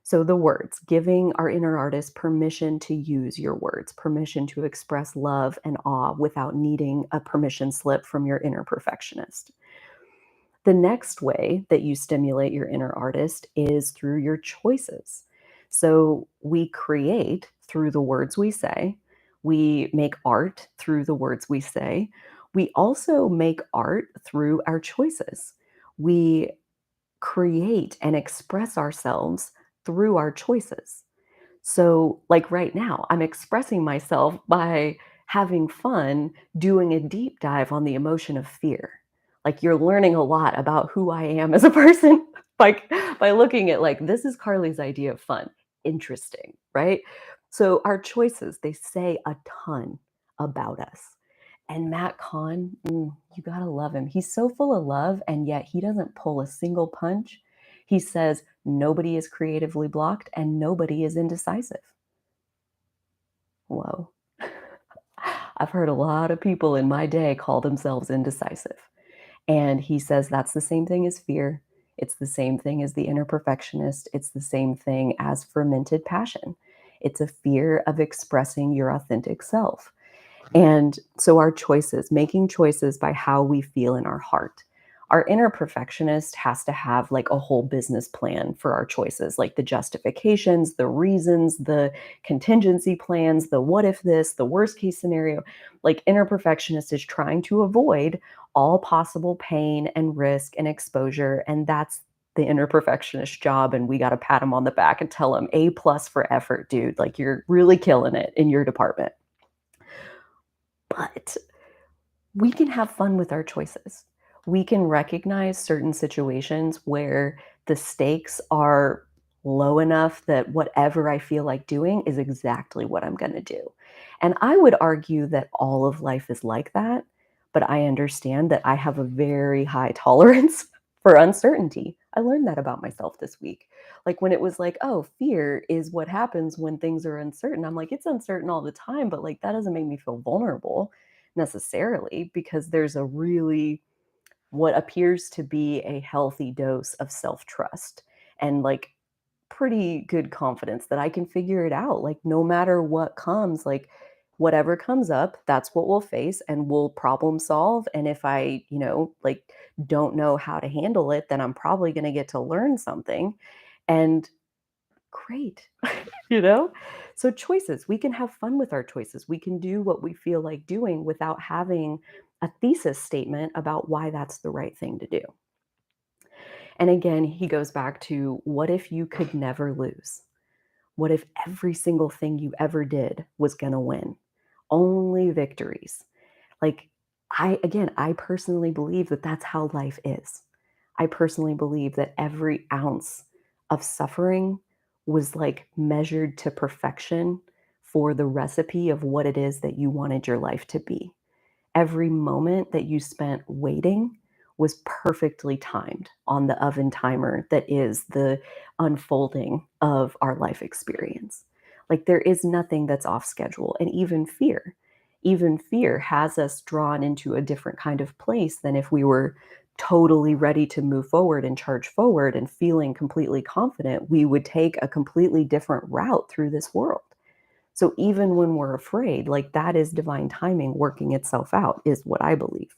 So the words, giving our inner artist permission to use your words, permission to express love and awe without needing a permission slip from your inner perfectionist. The next way that you stimulate your inner artist is through your choices. So we create through the words we say. We make art through the words we say. We also make art through our choices. We create and express ourselves through our choices. So, like right now, I'm expressing myself by having fun doing a deep dive on the emotion of fear. Like, you're learning a lot about who I am as a person by looking at, like, this is Carly's idea of fun. Interesting, right? So our choices, they say a ton about us. And Matt Kahn, you gotta love him. He's so full of love, and yet he doesn't pull a single punch. He says nobody is creatively blocked and nobody is indecisive. Whoa. I've heard a lot of people in my day call themselves indecisive. And he says that's the same thing as fear. It's the same thing as the inner perfectionist. It's the same thing as fermented passion. It's a fear of expressing your authentic self. And so our choices, making choices by how we feel in our heart. Our inner perfectionist has to have like a whole business plan for our choices, like the justifications, the reasons, the contingency plans, the what if this, the worst case scenario. Like, inner perfectionist is trying to avoid all possible pain and risk and exposure. And that's the inner perfectionist job. And we got to pat him on the back and tell him A plus for effort, dude. Like, you're really killing it in your department. But we can have fun with our choices. We can recognize certain situations where the stakes are low enough that whatever I feel like doing is exactly what I'm going to do. And I would argue that all of life is like that, but I understand that I have a very high tolerance for uncertainty. I learned that about myself this week. Like, when it was like, oh, fear is what happens when things are uncertain. I'm like, it's uncertain all the time, but like, that doesn't make me feel vulnerable necessarily, because there's a really, what appears to be a healthy dose of self-trust and like pretty good confidence that I can figure it out. Like, no matter what comes, like whatever comes up, that's what we'll face and we'll problem solve. And if I, like, don't know how to handle it, then I'm probably going to get to learn something. And great. you know? So choices, we can have fun with our choices. We can do what we feel like doing without having a thesis statement about why that's the right thing to do. And again, he goes back to, what if you could never lose? What if every single thing you ever did was going to win? Only victories. Like, I personally believe that that's how life is. I personally believe that every ounce of suffering was like measured to perfection for the recipe of what it is that you wanted your life to be. Every moment that you spent waiting was perfectly timed on the oven timer that is the unfolding of our life experience. Like, there is nothing that's off schedule. And even fear has us drawn into a different kind of place than if we were totally ready to move forward and charge forward and feeling completely confident. We would take a completely different route through this world. So even when we're afraid, like, that is divine timing working itself out, is what I believe.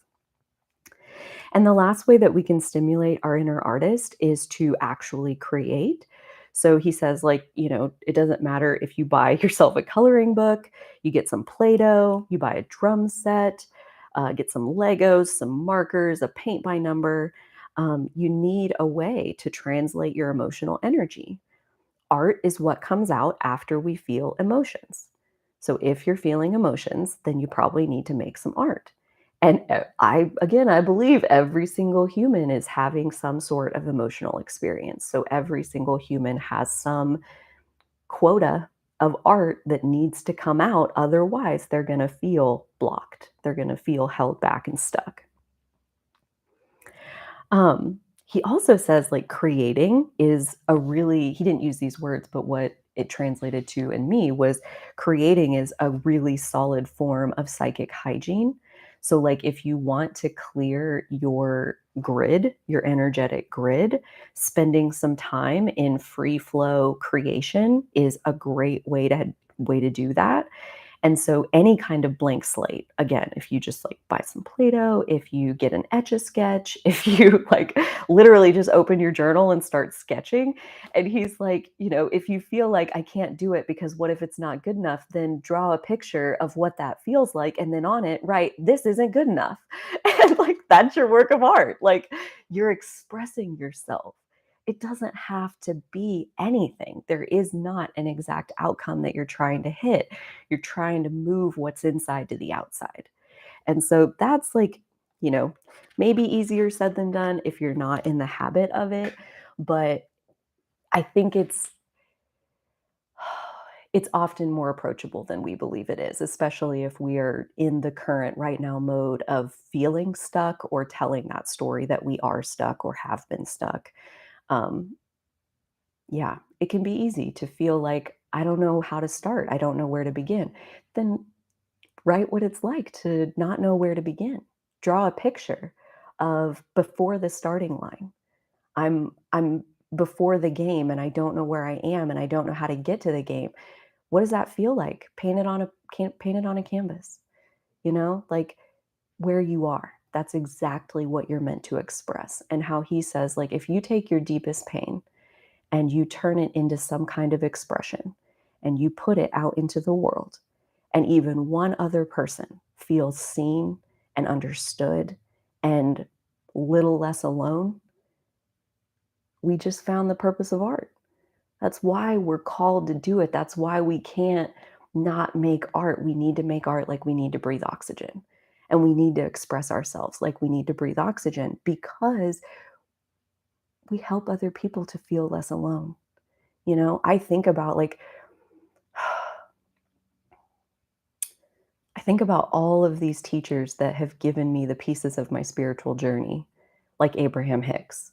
And the last way that we can stimulate our inner artist is to actually create. So he says, like, it doesn't matter if you buy yourself a coloring book, you get some Play-Doh, you buy a drum set, get some Legos, some markers, a paint by number. You need a way to translate your emotional energy. art is what comes out after we feel emotions. So if you're feeling emotions, then you probably need to make some art. And I believe every single human is having some sort of emotional experience. So every single human has some quota of art that needs to come out. Otherwise, they're going to feel blocked. They're going to feel held back and stuck. He also says like creating is a really, he didn't use these words, but what it translated to in me was creating is a really solid form of psychic hygiene. So like if you want to clear your grid, your energetic grid, spending some time in free flow creation is a great way to do that. And so any kind of blank slate, again, if you just like buy some Play-Doh, if you get an Etch-a-Sketch, if you like literally just open your journal and start sketching. And he's like, if you feel like I can't do it because what if it's not good enough, then draw a picture of what that feels like. And then on it, write, this isn't good enough. And like, that's your work of art. Like you're expressing yourself. It doesn't have to be anything. There is not an exact outcome that you're trying to hit. You're trying to move what's inside to the outside. And so that's like, you know, maybe easier said than done if you're not in the habit of it, but I think it's often more approachable than we believe it is, especially if we are in the current right now mode of feeling stuck or telling that story that we are stuck or have been stuck. Um, yeah, it can be easy to feel like I don't know how to start. I don't know where to begin. Then write what it's like to not know where to begin. Draw a picture of before the starting line. I'm before the game and I don't know where I am and I don't know how to get to the game. What does that feel like? Paint it on a canvas. Like where you are. That's exactly what you're meant to express. And how he says like if you take your deepest pain and you turn it into some kind of expression and you put it out into the world, and even one other person feels seen and understood and little less alone, we just found the purpose of art. That's why we're called to do it. That's why we can't not make art. We need to make art like we need to breathe oxygen. And we need to express ourselves like we need to breathe oxygen because we help other people to feel less alone. I think about like, I think about all of these teachers that have given me the pieces of my spiritual journey, like Abraham Hicks,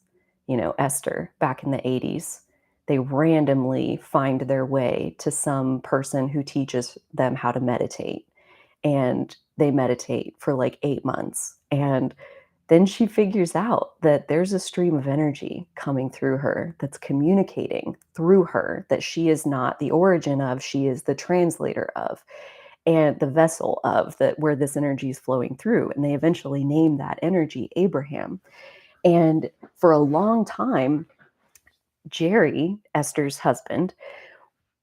Esther back in the 80s. They randomly find their way to some person who teaches them how to meditate. And they meditate for like 8 months. And then she figures out that there's a stream of energy coming through her that's communicating through her that she is not the origin of, she is the translator of and the vessel of that where this energy is flowing through. And they eventually name that energy Abraham. And for a long time, Jerry, Esther's husband,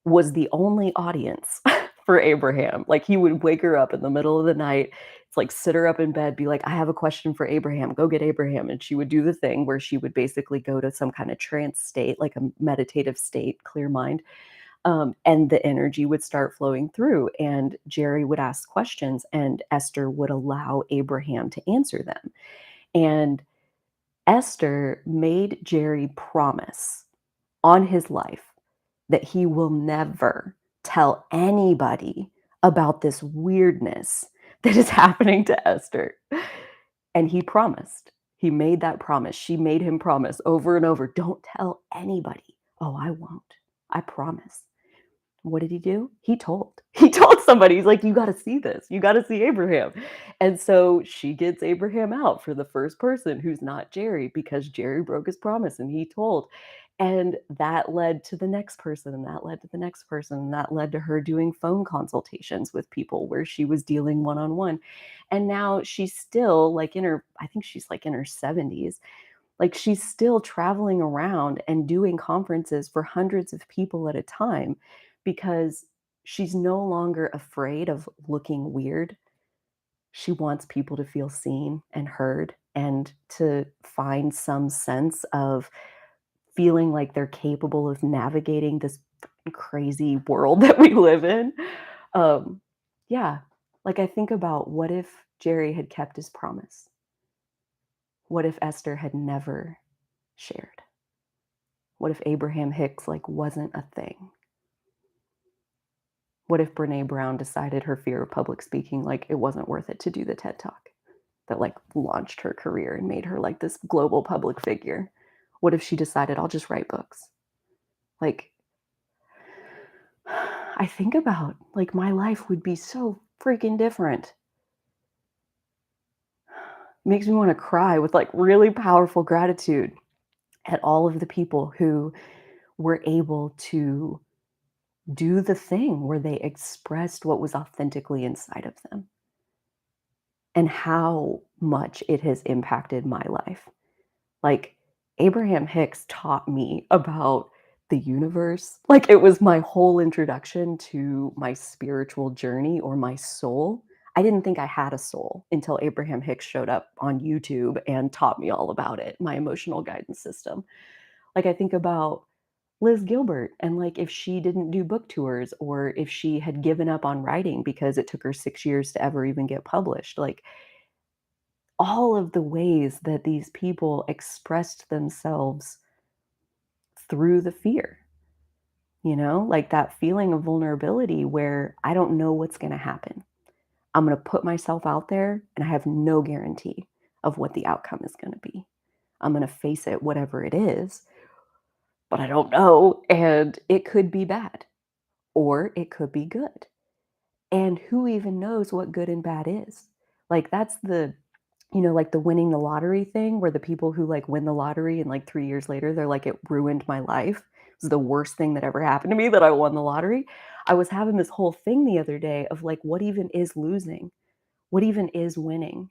was the only audience for Abraham. Like he would wake her up in the middle of the night. It's like sit her up in bed, be like, I have a question for Abraham. Go get Abraham. And she would do the thing where she would basically go to some kind of trance state, like a meditative state, clear mind, and the energy would start flowing through. And Jerry would ask questions, and Esther would allow Abraham to answer them. And Esther made Jerry promise on his life that he will never tell anybody about this weirdness that is happening to Esther. And he promised. He made that promise. She made him promise over and over, don't tell anybody. Oh, I won't. I promise. What did he do? He told. He told somebody. He's like, "You gotta see this. You gotta see Abraham." And so she gets Abraham out for the first person who's not Jerry because Jerry broke his promise and he told. And that led to the next person, and that led to the next person, and that led to her doing phone consultations with people where she was dealing one-on-one. And now she's still like I think she's like in her 70s, like she's still traveling around and doing conferences for hundreds of people at a time because she's no longer afraid of looking weird. She wants people to feel seen and heard and to find some sense of feeling like they're capable of navigating this crazy world that we live in. Um, yeah, like I think about what if Jerry had kept his promise? What if Esther had never shared? What if Abraham Hicks like wasn't a thing? What if Brene Brown decided her fear of public speaking like it wasn't worth it to do the TED Talk that like launched her career and made her like this global public figure? What if she decided I'll just write books? Like I think about like my life would be so freaking different. Makes me want to cry with like really powerful gratitude at all of the people who were able to do the thing where they expressed what was authentically inside of them and how much it has impacted my life. Like, Abraham Hicks taught me about the universe. Like, it was my whole introduction to my spiritual journey or my soul. I didn't think I had a soul until Abraham Hicks showed up on YouTube and taught me all about it, my emotional guidance system. Like, I think about Liz Gilbert and, like, if she didn't do book tours or if she had given up on writing because it took her 6 years to ever even get published, like, all of the ways that these people expressed themselves through the fear, like that feeling of vulnerability where I don't know what's going to happen. I'm going to put myself out there and I have no guarantee of what the outcome is going to be. I'm going to face it, whatever it is, but I don't know. And it could be bad or it could be good. And who even knows what good and bad is? Like, that's like the winning the lottery thing where the people who like win the lottery and like 3 years later, they're like, it ruined my life. It was the worst thing that ever happened to me that I won the lottery. I was having this whole thing the other day of like, what even is losing? What even is winning?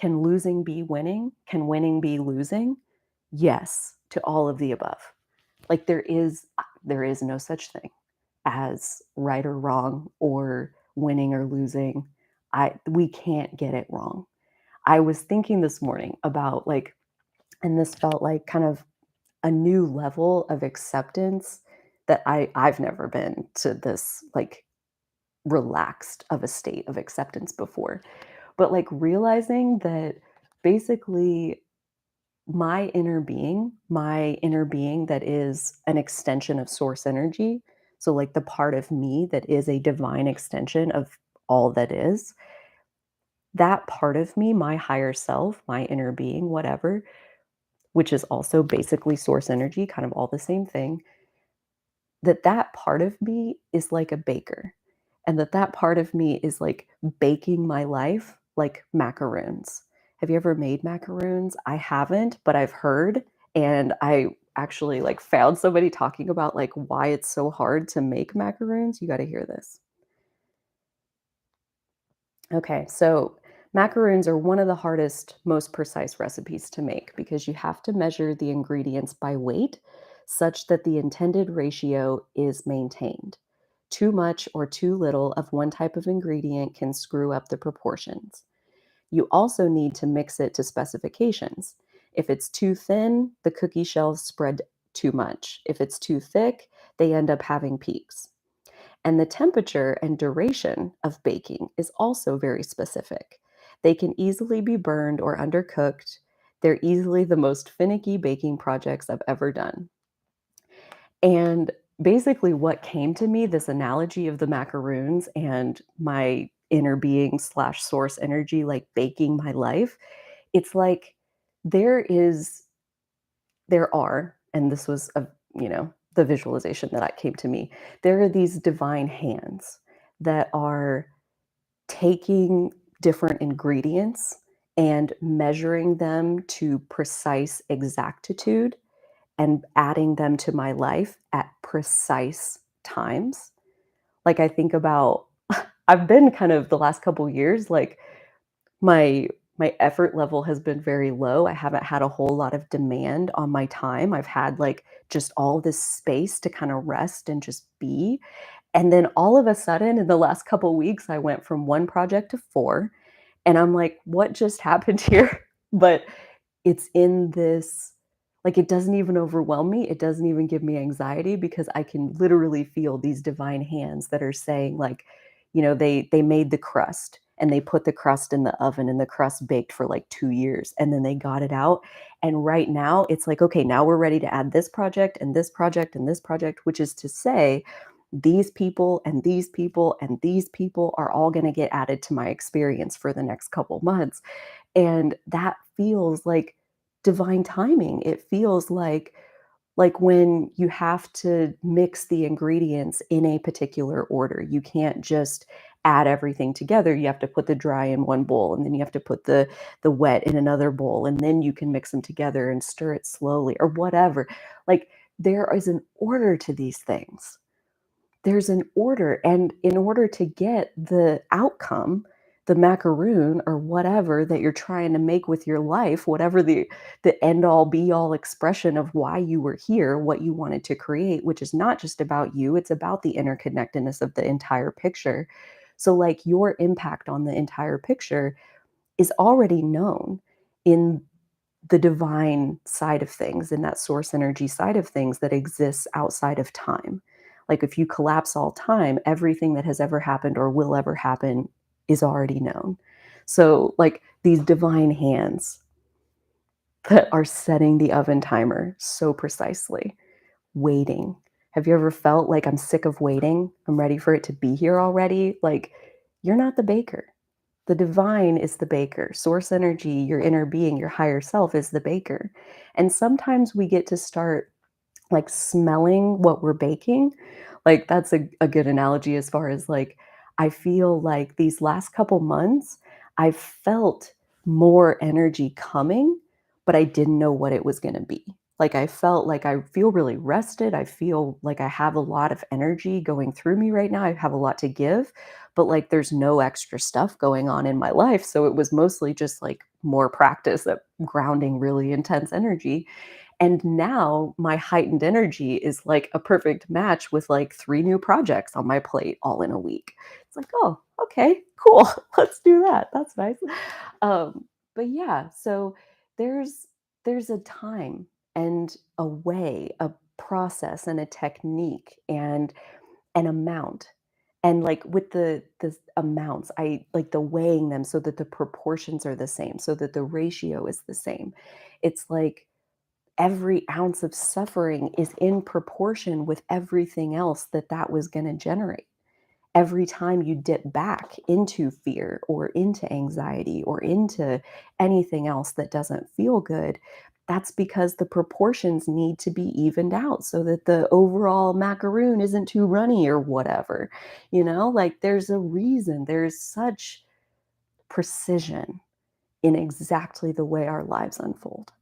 Can losing be winning? Can winning be losing? Yes, to all of the above. Like there is no such thing as right or wrong or winning or losing. We can't get it wrong. I was thinking this morning about like, and this felt like kind of a new level of acceptance that I've never been to this like relaxed of a state of acceptance before. But like realizing that basically my inner being that is an extension of source energy. So like the part of me that is a divine extension of all that is, that part of me, my higher self, my inner being, whatever, which is also basically source energy, kind of all the same thing, that part of me is like a baker. And that part of me is like baking my life like macaroons. Have you ever made macaroons? I haven't, but I've heard. And I actually like found somebody talking about like why it's so hard to make macaroons. You got to hear this. Okay, so macaroons are one of the hardest, most precise recipes to make because you have to measure the ingredients by weight such that the intended ratio is maintained. Too much or too little of one type of ingredient can screw up the proportions. You also need to mix it to specifications. If it's too thin, the cookie shells spread too much. If it's too thick, they end up having peaks. And the temperature and duration of baking is also very specific. They can easily be burned or undercooked. They're easily the most finicky baking projects I've ever done. And basically, what came to me, this analogy of the macaroons and my inner being slash source energy, like baking my life, it's like there is, there are, and this was the visualization that came to me. There are these divine hands that are taking different ingredients and measuring them to precise exactitude and adding them to my life at precise times. Like I think about I've been kind of the last couple years like my effort level has been very low. I haven't had a whole lot of demand on my time. I've had like just all this space to kind of rest and just be. And then all of a sudden in the last couple weeks I went from one project to four and I'm like what just happened here? But it's in this Like, it doesn't even overwhelm me, it doesn't even give me anxiety because I can literally feel these divine hands that are saying, like, they made the crust and they put the crust in the oven and the crust baked for, like, 2 years, and then they got it out, and right now it's like, "Okay, now we're ready to add this project and this project and this project," which is to say, these people and these people and these people are all gonna get added to my experience for the next couple months. And that feels like divine timing. It feels like when you have to mix the ingredients in a particular order. You can't just add everything together. You have to put the dry in one bowl and then you have to put the wet in another bowl and then you can mix them together and stir it slowly or whatever. Like there is an order to these things. There's an order, and in order to get the outcome, the macaroon or whatever that you're trying to make with your life, whatever the end all be all expression of why you were here, what you wanted to create, which is not just about you, it's about the interconnectedness of the entire picture. So, like, your impact on the entire picture is already known in the divine side of things and that source energy side of things that exists outside of time. Like if you collapse all time, everything that has ever happened or will ever happen is already known. So, like these divine hands that are setting the oven timer so precisely, waiting. Have you ever felt like I'm sick of waiting? I'm ready for it to be here already? Like, you're not the baker. The divine is the baker. Source energy, your inner being, your higher self is the baker. And sometimes we get to start like smelling what we're baking. Like that's a good analogy as far as like I feel like these last couple months, I've felt more energy coming, but I didn't know what it was going to be. Like I felt like I feel really rested. I feel like I have a lot of energy going through me right now. I have a lot to give, but like there's no extra stuff going on in my life. So it was mostly just like more practice at grounding really intense energy. And now my heightened energy is like a perfect match with like 3 new projects on my plate all in a week. It's like, "Oh, okay, cool. Let's do that. That's nice." But yeah, so there's there's a time and a way, a process and a technique and an amount. And like with the amounts, I like the weighing them so that the proportions are the same, so that the ratio is the same. It's like every ounce of suffering is in proportion with everything else that that was going to generate. Every time you dip back into fear or into anxiety or into anything else that doesn't feel good, that's because the proportions need to be evened out so that the overall macaroon isn't too runny or whatever. Like there's a reason, there's such precision in exactly the way our lives unfold.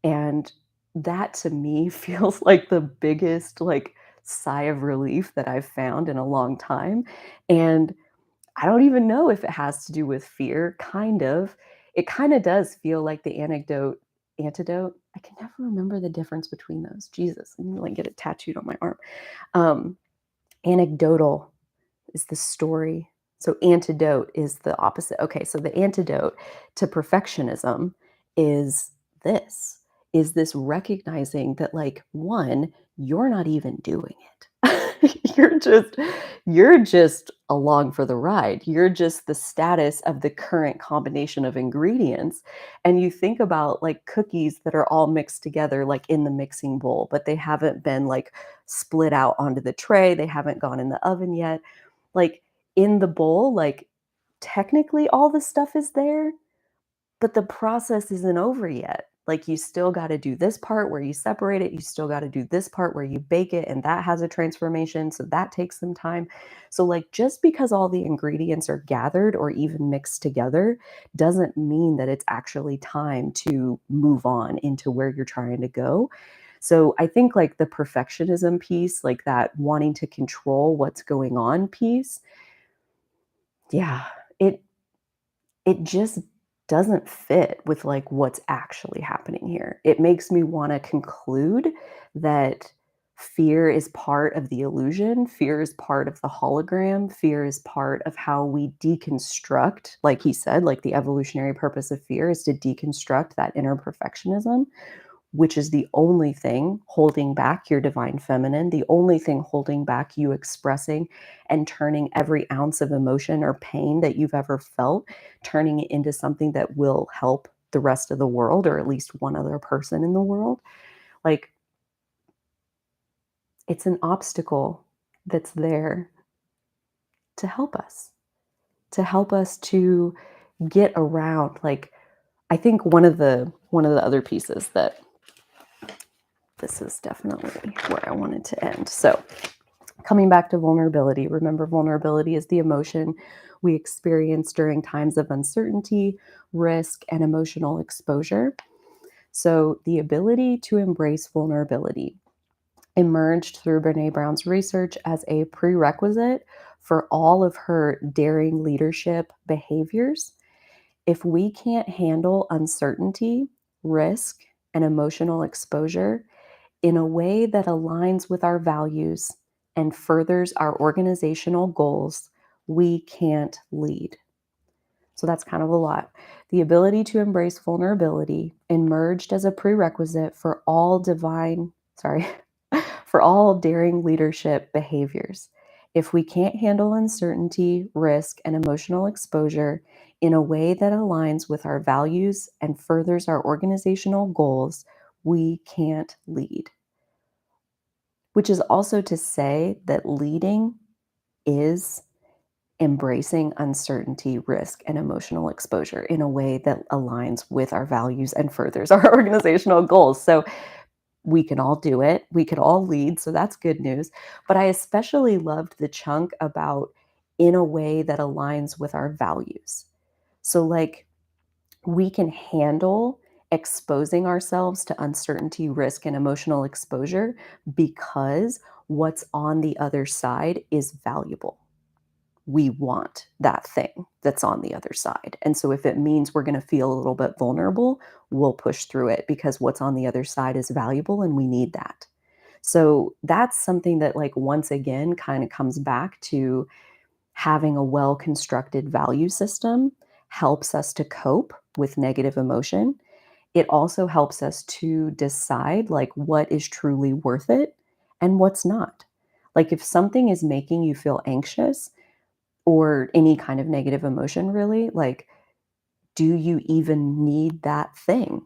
And that to me feels like the biggest, like, sigh of relief that I've found in a long time, and I don't even know if it has to do with fear, kind of. It kinda does feel like the antidote? I can never remember the difference between those. Jesus, I'm gonna, like, get it tattooed on my arm. Um, Anecdotal is the story. So antidote is the opposite. Okay, so the antidote to perfectionism is this this recognizing that like one, you're not even doing it. you're just along for the ride. You're just the status of the current combination of ingredients. And you think about like cookies that are all mixed together like in the mixing bowl, but they haven't been like split out onto the tray. They haven't gone in the oven yet like, in the bowl, like, technically all the stuff is there, but the process isn't over yet. Like, you still gotta do this part where you separate it, you still gotta do this part where you bake it, and that has a transformation, so that takes some time. So, like, just because all the ingredients are gathered or even mixed together doesn't mean that it's actually time to move on into where you're trying to go. So, I think, like, the perfectionism piece, like, that wanting to control what's going on piece, yeah, it it just doesn't fit with, like, what's actually happening here. It makes me wanna conclude that fear is part of the illusion, fear is part of the hologram, fear is part of how we deconstruct, like he said, like, the evolutionary purpose of fear is to deconstruct that inner perfectionism, which is the only thing holding back your divine feminine, the only thing holding back you expressing and turning every ounce of emotion or pain that you've ever felt, turning it into something that will help the rest of the world, or at least one other person in the world. Like, it's an obstacle that's there to help us, to get around. Like, I think one of the other pieces that this is definitely where I wanted to end. So, coming back to vulnerability, remember, vulnerability is the emotion we experience during times of uncertainty, risk, and emotional exposure. So, the ability to embrace vulnerability emerged through Brene Brown's research as a prerequisite for all of her daring leadership behaviors. If we can't handle uncertainty, risk, and emotional exposure in a way that aligns with our values and furthers our organizational goals, we can't lead. So that's kind of a lot. The ability to embrace vulnerability emerged as a prerequisite for all for all daring leadership behaviors. If we can't handle uncertainty, risk, and emotional exposure in a way that aligns with our values and furthers our organizational goals, we can't lead. Which is also to say that leading is embracing uncertainty, risk, and emotional exposure in a way that aligns with our values and furthers our organizational goals. So we can all do it. We can all lead. So that's good news. But I especially loved the chunk about in a way that aligns with our values. So, like, we can handle exposing ourselves to uncertainty, risk, and emotional exposure because what's on the other side is valuable. We want that thing that's on the other side. And so if it means we're going to feel a little bit vulnerable, we'll push through it because what's on the other side is valuable and we need that. So that's something that, like, once again, kind of comes back to having a well constructed value system helps us to cope with negative emotion. It also helps us to decide, like, what is truly worth it and what's not. Like, if something is making you feel anxious, or any kind of negative emotion, really, like, do you even need that thing?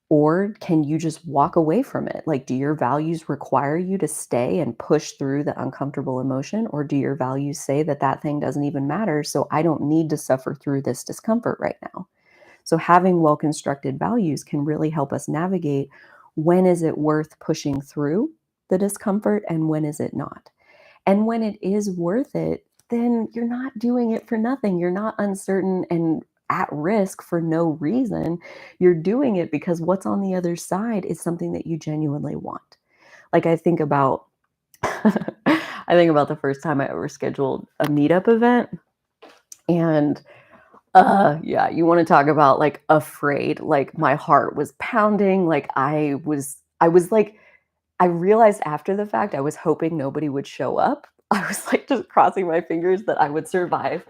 Or can you just walk away from it? Like, do your values require you to stay and push through the uncomfortable emotion? Or do your values say that that thing doesn't even matter? So I don't need to suffer through this discomfort right now. So having well constructed values can really help us navigate when is it worth pushing through the discomfort and when is it not. And when it is worth it, then you're not doing it for nothing. You're not uncertain and at risk for no reason. You're doing it because what's on the other side is something that you genuinely want. Like, I think about I think about the first time I ever scheduled a meetup event, and yeah, you want to talk about, like, afraid. Like, my heart was pounding. Like, I was like, I realized after the fact I was hoping nobody would show up. I was, like, just crossing my fingers that I would survive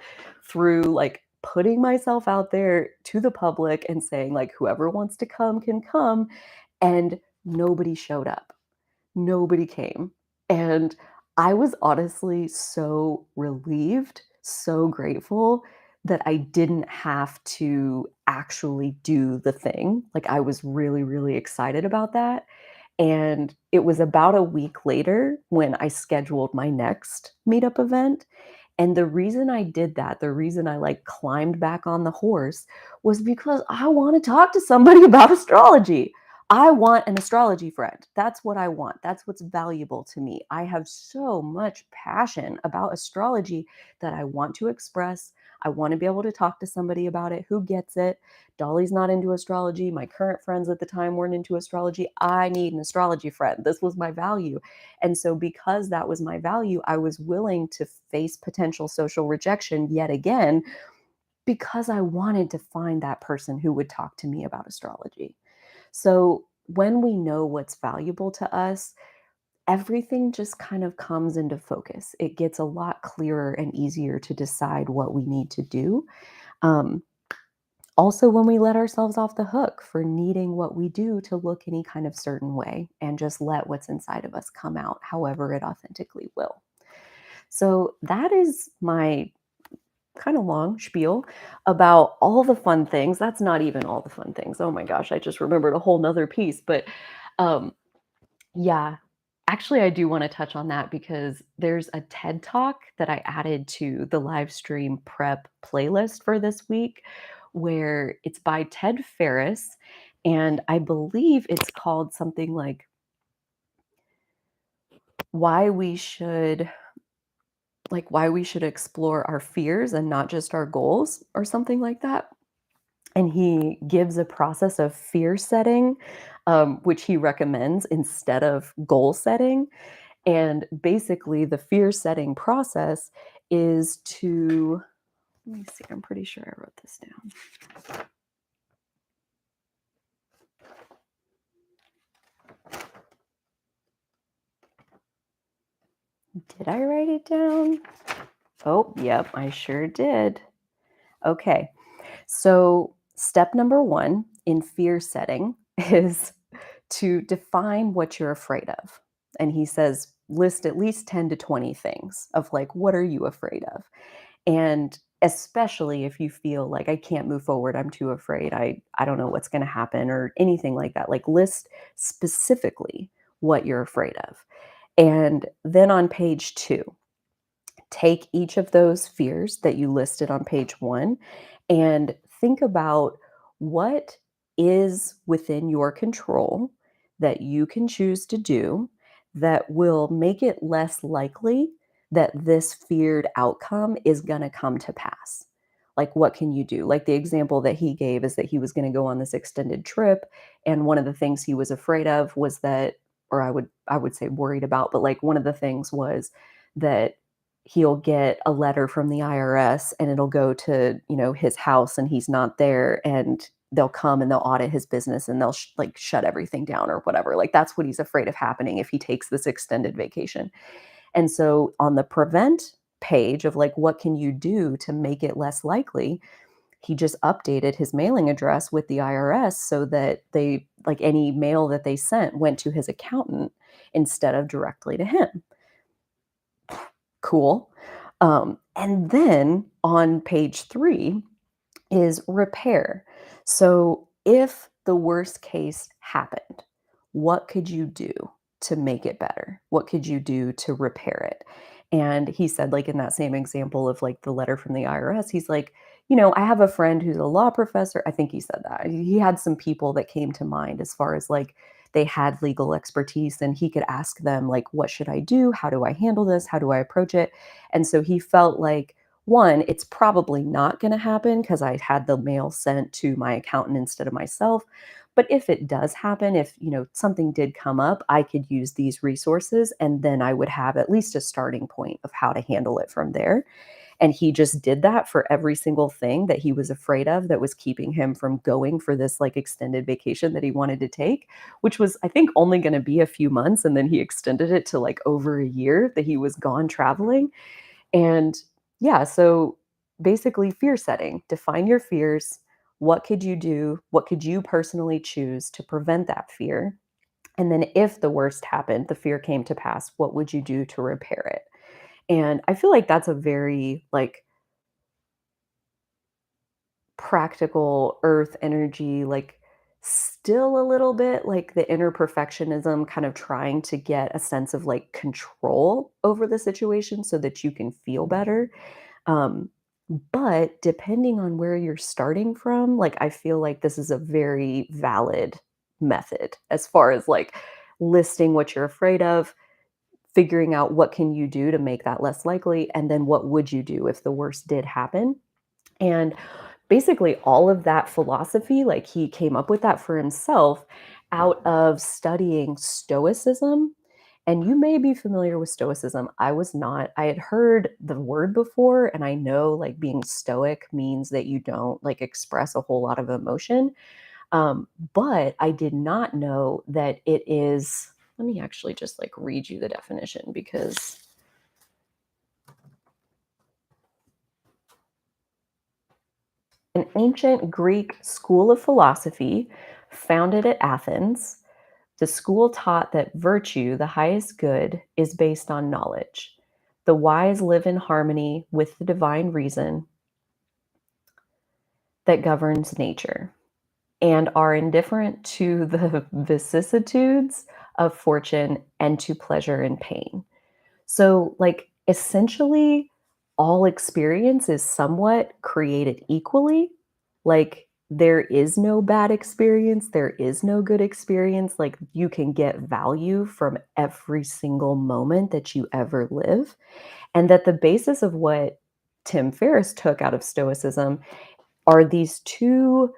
through, like, putting myself out there to the public and saying, like, whoever wants to come can come, and nobody showed up. Nobody came. And I was honestly so relieved, so grateful that I didn't have to actually do the thing. Like, I was really, really excited about that. And it was about a week later when I scheduled my next meetup event. And the reason I did that, the reason I, like, climbed back on the horse was because I want to talk to somebody about astrology. I want an astrology friend. That's what I want. That's what's valuable to me. I have so much passion about astrology that I want to express. I want to be able to talk to somebody about it who gets it. Dolly's not into astrology. My current friends at the time weren't into astrology. I need an astrology friend. This was my value. And so, because that was my value, I was willing to face potential social rejection yet again because I wanted to find that person who would talk to me about astrology. So, when we know what's valuable to us, everything just kind of comes into focus. It gets a lot clearer and easier to decide what we need to do. Um, Also, when we let ourselves off the hook for needing what we do to look any kind of certain way and just let what's inside of us come out however it authentically will. So, that is my kind of long spiel about all the fun things. That's not even all the fun things. Oh my gosh, I just remembered a whole nother piece. But um, yeah, actually, I do want to touch on that because there's a TED talk that I added to the live stream prep playlist for this week where it's by Ted Ferriss. And I believe it's called something like why we should why we should explore our fears and not just our goals or something like that. And he gives a process of fear setting, which he recommends instead of goal setting. And basically, the fear setting process is to, let me see, I'm pretty sure I wrote this down. Did I write it down? Oh, yep, I sure did. Okay. So, step number one in fear setting is to define what you're afraid of. And he says, list at least 10 to 20 things of like, what are you afraid of? And especially if you feel like I can't move forward, I'm too afraid, I don't know what's going to happen or anything like that. Like list specifically what you're afraid of. And then on page 2, take each of those fears that you listed on page 1 and think about what is within your control that you can choose to do that will make it less likely that this feared outcome is going to come to pass. Like, what can you do? Like, the example that he gave is that he was going to go on this extended trip. And one of the things he was afraid of was that, or I would say worried about, but like one of the things was that he'll get a letter from the IRS and it'll go to, his house and he's not there and they'll come and they'll audit his business and they'll like shut everything down or whatever. Like that's what he's afraid of happening if he takes this extended vacation. And so on the prevent page of like what can you do to make it less likely, he just updated his mailing address with the IRS so that they like any mail that they sent went to his accountant instead of directly to him. Cool. And then on page 3 is repair. So if the worst case happened, what could you do to make it better? What could you do to repair it? And he said, like in that same example of like the letter from the IRS, he's like, I have a friend who's a law professor. I think he said that. He had some people that came to mind as far as like they had legal expertise and he could ask them like, what should I do? How do I handle this? How do I approach it? And so he felt like one, it's probably not going to happen because I had the mail sent to my accountant instead of myself. But if it does happen, if something did come up, I could use these resources and then I would have at least a starting point of how to handle it from there. And he just did that for every single thing that he was afraid of that was keeping him from going for this like extended vacation that he wanted to take, which was, I think, only going to be a few months. And then he extended it to like over a year that he was gone traveling. And yeah, so basically fear setting, define your fears. What could you do? What could you personally choose to prevent that fear? And then if the worst happened, the fear came to pass, what would you do to repair it? And I feel like that's a very like practical earth energy, like still a little bit like the inner perfectionism, kind of trying to get a sense of like control over the situation so that you can feel better. Um, but depending on where you're starting from, like I feel like this is a very valid method as far as like listing what you're afraid of, figuring out what can you do to make that less likely, and then what would you do if the worst did happen. And basically all of that philosophy, like he came up with that for himself out of studying Stoicism. And you may be familiar with Stoicism. I was not. I had heard the word before, and I know like being stoic means that you don't like express a whole lot of emotion. But I did not know that it is. Let me actually just like read you the definition because an ancient Greek school of philosophy founded at Athens. The school taught that virtue, the highest good, is based on knowledge. The wise live in harmony with the divine reason that governs nature and are indifferent to the vicissitudes of fortune and to pleasure and pain. So, like, essentially, all experience is somewhat created equally. Like, there is no bad experience, there is no good experience. Like, you can get value from every single moment that you ever live. And that the basis of what Tim Ferriss took out of Stoicism are these two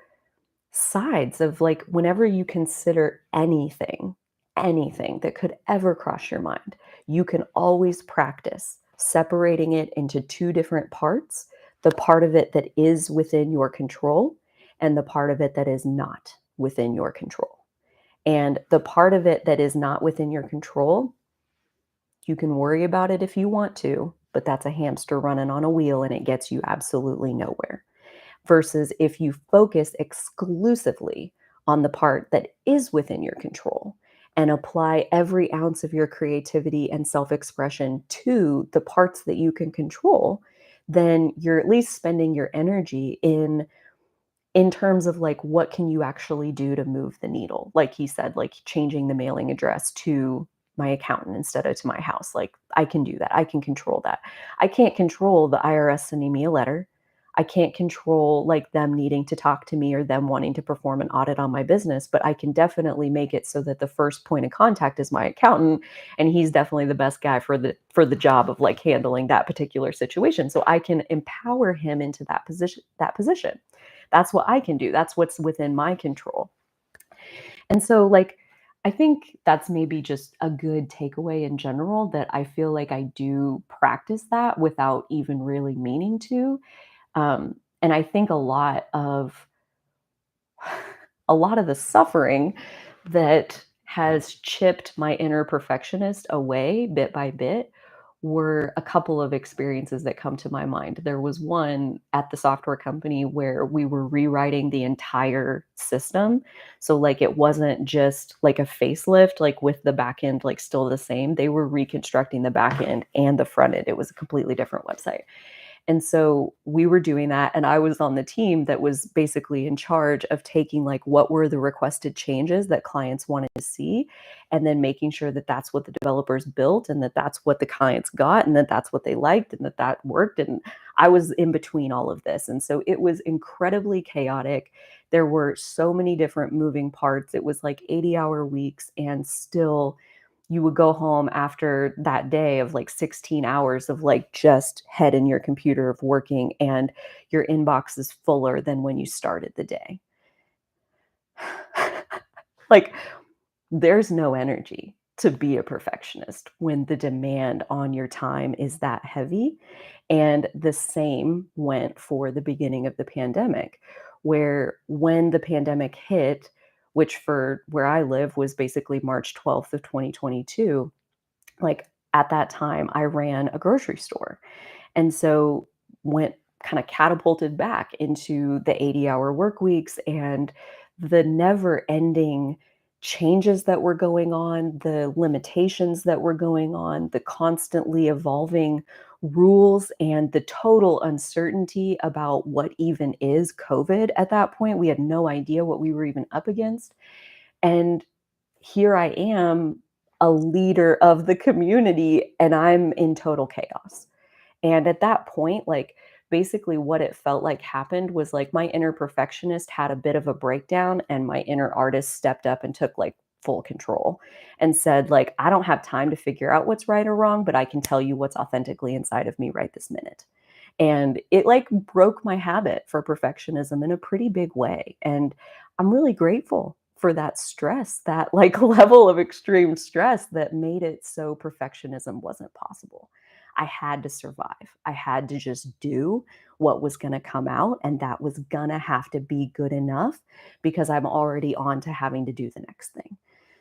sides of like whenever you consider anything that could ever cross your mind, you can always practice separating it into two different parts, the part of it that is within your control and the part of it that is not within your control. And the part of it that is not within your control, you can worry about it if you want to, but that's a hamster running on a wheel and it gets you absolutely nowhere. Versus if you focus exclusively on the part that is within your control and apply every ounce of your creativity and self expression to the parts that you can control, then you're at least spending your energy in terms of like what can you actually do to move the needle, like he said, like changing the mailing address to my accountant instead of to my house. Like I can do that, I can control that. I can't control the IRS sending me a letter. I can't control like them needing to talk to me or them wanting to perform an audit on my business, but I can definitely make it so that the first point of contact is my accountant, and he's definitely the best guy for the job of like handling that particular situation. So I can empower him into that position. That's what I can do. That's what's within my control. And so, like, I think that's maybe just a good takeaway in general, that I feel like I do practice that without even really meaning to. And I think a lot of the suffering that has chipped my inner perfectionist away bit by bit were a couple of experiences that come to my mind. There was one at the software company where we were rewriting the entire system. So like it wasn't just like a facelift, like with the back end like still the same. They were reconstructing the back end and the front end. It was a completely different website. And so we were doing that, and I was on the team that was basically in charge of taking like what were the requested changes that clients wanted to see, and then making sure that that's what the developers built and that that's what the clients got and that that's what they liked and that that worked. And I was in between all of this. And so it was incredibly chaotic. There were so many different moving parts. It was like 80-hour weeks, and still you would go home after that day of like 16 hours of like just head in your computer of working, and your inbox is fuller than when you started the day. Like there's no energy to be a perfectionist when the demand on your time is that heavy. And the same went for the beginning of the pandemic, where when the pandemic hit, which for where I live was basically March 12th of 2022, like at that time I ran a grocery store. And so went kind of catapulted back into the 80-hour work weeks and the never ending changes that were going on, the limitations that were going on, the constantly evolving rules, and the total uncertainty about what even is COVID at that point. We had no idea what we were even up against. And here I am, a leader of the community, and I'm in total chaos. And at that point, like, basically what it felt like happened was like my inner perfectionist had a bit of a breakdown, and my inner artist stepped up and took like full control and said, like, I don't have time to figure out what's right or wrong, but I can tell you what's authentically inside of me right this minute. And it like broke my habit for perfectionism in a pretty big way. And I'm really grateful for that stress, that like level of extreme stress that made it so perfectionism wasn't possible. I had to survive. I had to just do what was going to come out, and that was going to have to be good enough because I'm already on to having to do the next thing.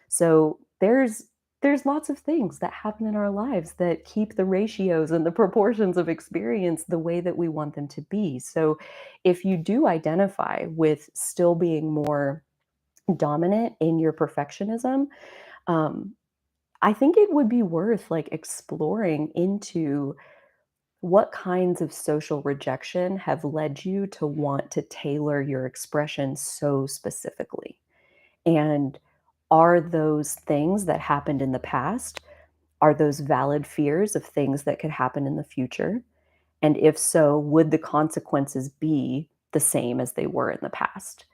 So there's there's lots of things that happen in our lives that keep the ratios and the proportions of experience the way that we want them to be. So if you do identify with still being more dominant in your perfectionism, um, I think it would be worth like exploring into what kinds of social rejection have led you to want to tailor your expression so specifically. And are those things that happened in the past, are those valid fears of things that could happen in the future? And if so, would the consequences be the same as they were in the past?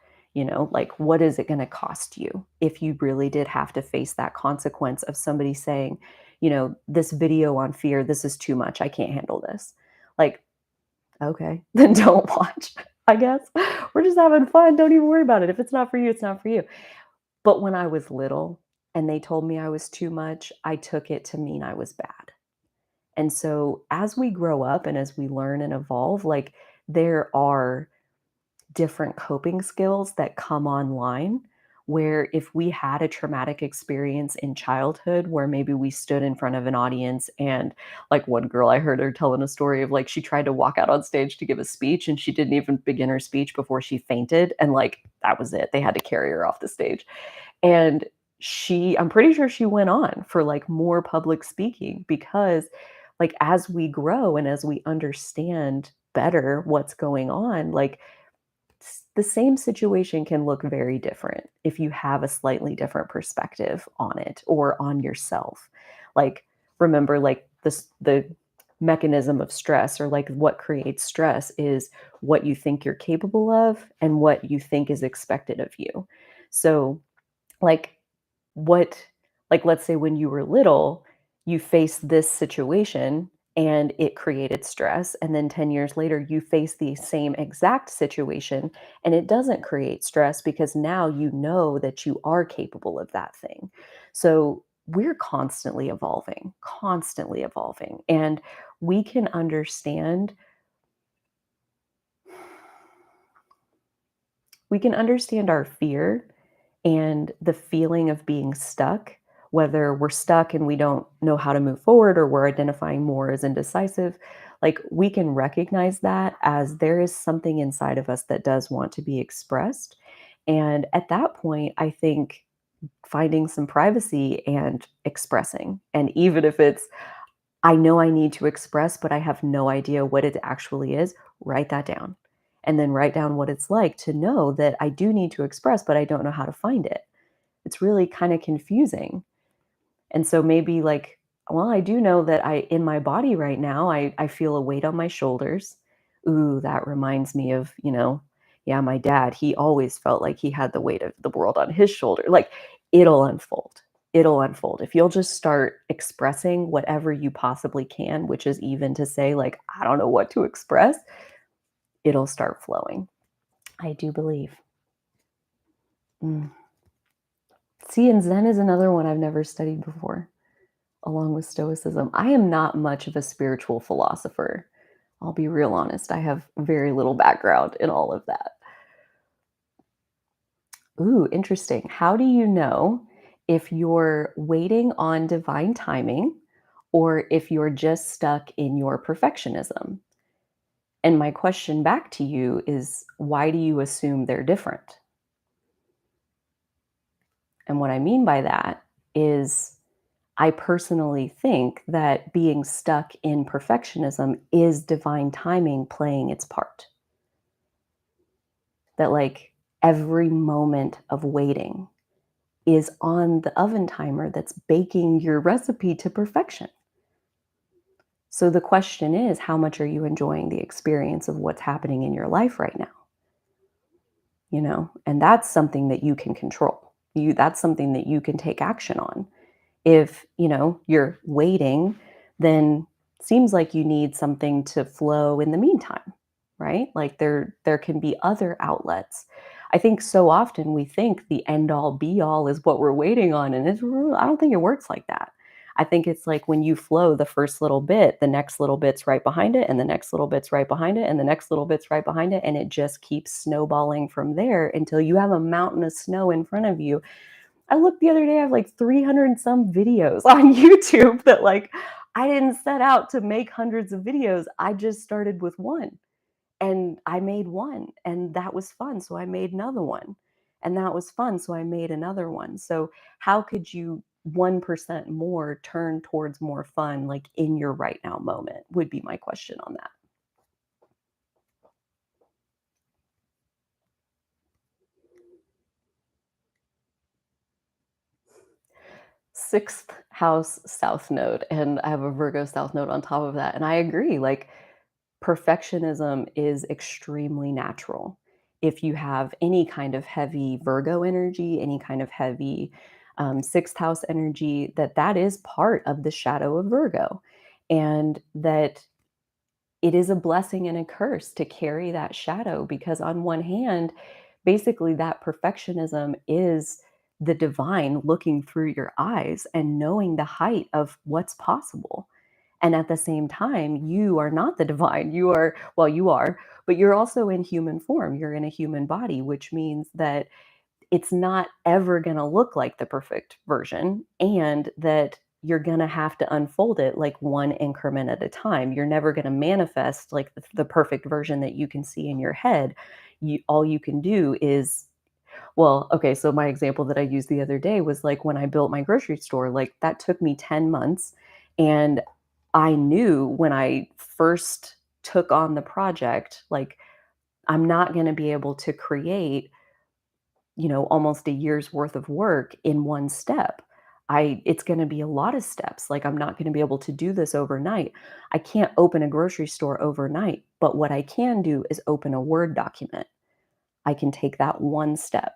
Like what is it going to cost you if you really did have to face that consequence of somebody saying, this video on fear, this is too much. I can't handle this. Like, okay, then don't watch, I guess. We're just having fun. Don't even worry about it. If it's not for you, it's not for you. But when I was little and they told me I was too much, I took it to mean I was bad. And so as we grow up and as we learn and evolve, like there are different coping skills that come online where if we had a traumatic experience in childhood where maybe we stood in front of an audience and like one girl I heard her telling a story of like she tried to walk out on stage to give a speech and she didn't even begin her speech before she fainted and like that was it. They had to carry her off the stage. And I'm pretty sure she went on for like more public speaking because like as we grow and as we understand better what's going on, like the same situation can look very different if you have a slightly different perspective on it or on yourself. Like remember like the mechanism of stress or like what creates stress is what you think you're capable of and what you think is expected of you. So like what like, let's say when you were little, you faced this situation and it created stress, and then 10 years later, you face the same exact situation, and it doesn't create stress because now you know that you are capable of that thing. So, we're constantly evolving, and we can understand our fear and the feeling of being stuck, whether we're stuck and we don't know how to move forward or we're identifying more as indecisive, like we can recognize that as there is something inside of us that does want to be expressed. And at that point, I think finding some privacy and expressing. And even if it's, I know I need to express, but I have no idea what it actually is, write that down. And then write down what it's like to know that I do need to express, but I don't know how to find it. It's really kind of confusing. And so maybe like, well, I do know that in my body right now, I feel a weight on my shoulders. Ooh, that reminds me of, yeah, my dad, he always felt like he had the weight of the world on his shoulder. Like it'll unfold. It'll unfold. If you'll just start expressing whatever you possibly can, which is even to say, like, I don't know what to express, it'll start flowing. I do believe. Mm. See, and Zen is another one I've never studied before, along with Stoicism. I am not much of a spiritual philosopher. I'll be real honest. I have very little background in all of that. Ooh, interesting. How do you know if you're waiting on divine timing or if you're just stuck in your perfectionism? And my question back to you is why do you assume they're different? And what I mean by that is I personally think that being stuck in perfectionism is divine timing playing its part. That, like, every moment of waiting is on the oven timer that's baking your recipe to perfection. So the question is, how much are you enjoying the experience of what's happening in your life right now? And that's something that you can control. That's something that you can take action on. If, you're waiting, then seems like you need something to flow in the meantime, right? Like there can be other outlets. I think so often we think the end all be all is what we're waiting on, and I don't think it works like that. I think it's like when you flow the first little bit, the next little bit's right behind it, and the next little bit's right behind it, and the next little bit's right behind it, and it just keeps snowballing from there until you have a mountain of snow in front of you I looked the other day, I have like 300 and some videos on YouTube that like I didn't set out to make hundreds of videos. I just started with one and I made one and that was fun. So I made another one and that was fun. So I made another one. So how could you 1% more turn towards more fun like in your right now moment would be my question on that. Sixth house south node and I have a Virgo south node on top of that. And I agree. Like perfectionism is extremely natural. If you have any kind of heavy Virgo energy, any kind of heavy sixth house energy, that is part of the shadow of Virgo, and that it is a blessing and a curse to carry that shadow because on one hand, basically that perfectionism is the divine looking through your eyes and knowing the height of what's possible. And at the same time, you are not the divine. You are, well, you are, but you're also in human form. You're in a human body, which means that it's not ever going to look like the perfect version and that you're going to have to unfold it like one increment at a time. You're never going to manifest like the perfect version that you can see in your head. All you can do is, well, okay, so my example that I used the other day was like when I built my grocery store, like that took me 10 months. And I knew when I first took on the project, like I'm not going to be able to create, almost a year's worth of work in one step. It's going to be a lot of steps. Like I'm not going to be able to do this overnight. I can't open a grocery store overnight, but what I can do is open a Word document. I can take that one step.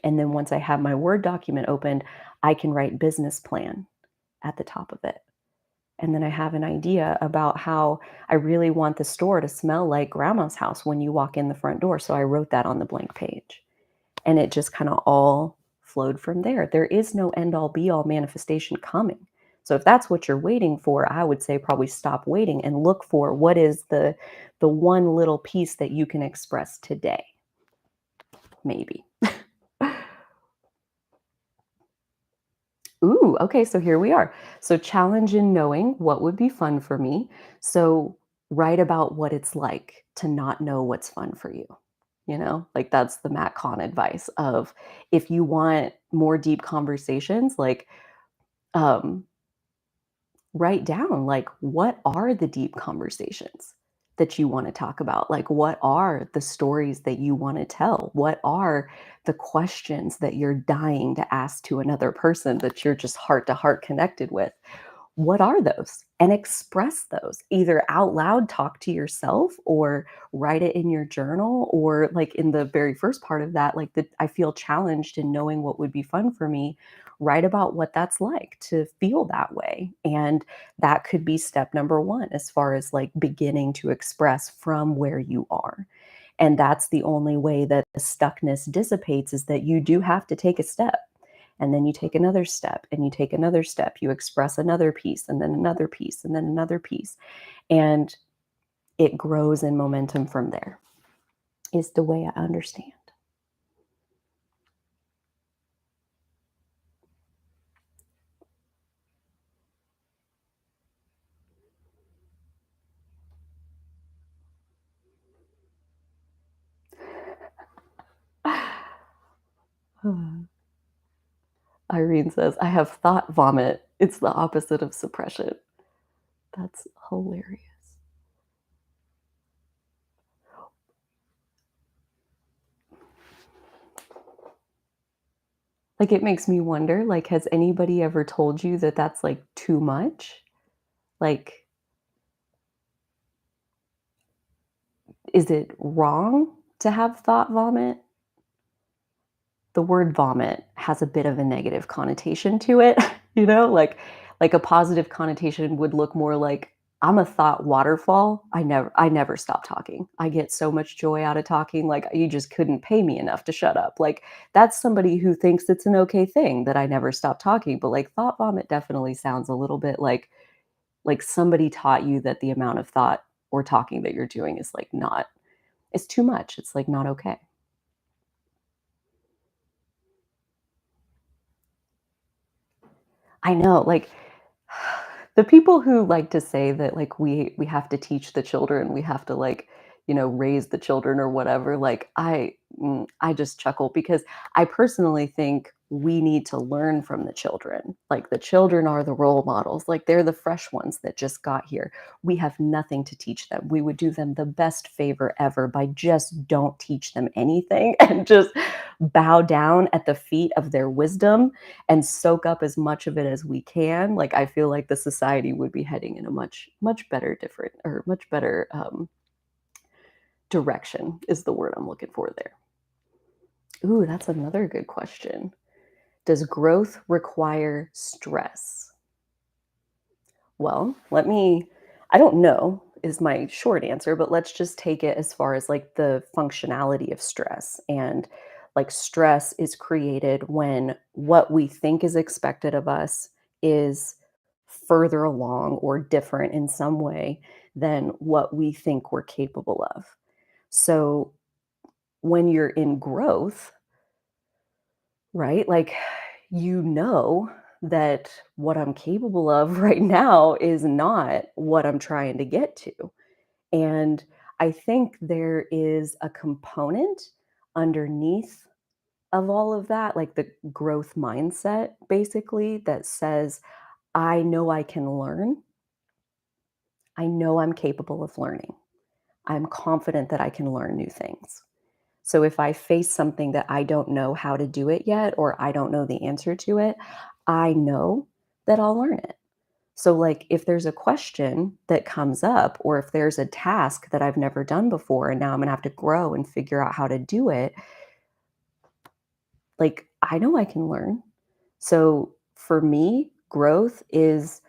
And then once I have my Word document opened, I can write business plan at the top of it. And then I have an idea about how I really want the store to smell like grandma's house when you walk in the front door. So I wrote that on the blank page. And it just kind of all flowed from there. There is no end all be all manifestation coming. So if that's what you're waiting for, I would say probably stop waiting and look for what is the one little piece that you can express today. Maybe. Ooh, okay, so here we are. So challenge in knowing what would be fun for me. So write about what it's like to not know what's fun for you. Like that's the Matt Kahn advice of if you want more deep conversations, like um, write down like what are the deep conversations that you want to talk about? Like what are the stories that you want to tell? What are the questions that you're dying to ask to another person that you're just heart to heart connected with? What are those? And express those either out loud, talk to yourself, or write it in your journal, or like in the very first part of that, like I feel challenged in knowing what would be fun for me. Write about what that's like to feel that way. And that could be step number one as far as like beginning to express from where you are. And that's the only way that the stuckness dissipates is that you do have to take a step and then you take another step and you take another step. You express another piece and then another piece and then another piece. And it grows in momentum from there, is the way I understand. Irene says, I have thought vomit. It's the opposite of suppression. That's hilarious. Like, it makes me wonder, like, has anybody ever told you that that's, like, too much? Like, is it wrong to have thought vomit? The word vomit has a bit of a negative connotation to it, like a positive connotation would look more like, "I'm a thought waterfall. I never stop talking. I get so much joy out of talking, like, you just couldn't pay me enough to shut up." Like, that's somebody who thinks it's an okay thing that I never stop talking, but, like, thought vomit definitely sounds a little bit like somebody taught you that the amount of thought or talking that you're doing is, like, not it's too much. It's, like, not okay. I know, like, the people who like to say that, like, we have to teach the children, we have to, like, raise the children or whatever, like, I just chuckle because I personally think we need to learn from the children. Like, the children are the role models, like, they're the fresh ones that just got here. We have nothing to teach them. We would do them the best favor ever by just don't teach them anything and just bow down at the feet of their wisdom and soak up as much of it as we can. Like, I feel like the society would be heading in a much better different or much better direction is the word I'm looking for there. Ooh, that's another good question. Does growth require stress? Well, I don't know is my short answer, but let's just take it as far as like the functionality of stress. And like stress is created when what we think is expected of us is further along or different in some way than what we think we're capable of. So when you're in growth, right? Like, that what I'm capable of right now is not what I'm trying to get to. And I think there is a component underneath of all of that, like the growth mindset, basically, that says, I know I can learn. I know I'm capable of learning. I'm confident that I can learn new things. So if I face something that I don't know how to do it yet, or I don't know the answer to it, I know that I'll learn it. So, like, if there's a question that comes up, or if there's a task that I've never done before, and now I'm gonna have to grow and figure out how to do it, like, I know I can learn. So, for me, growth is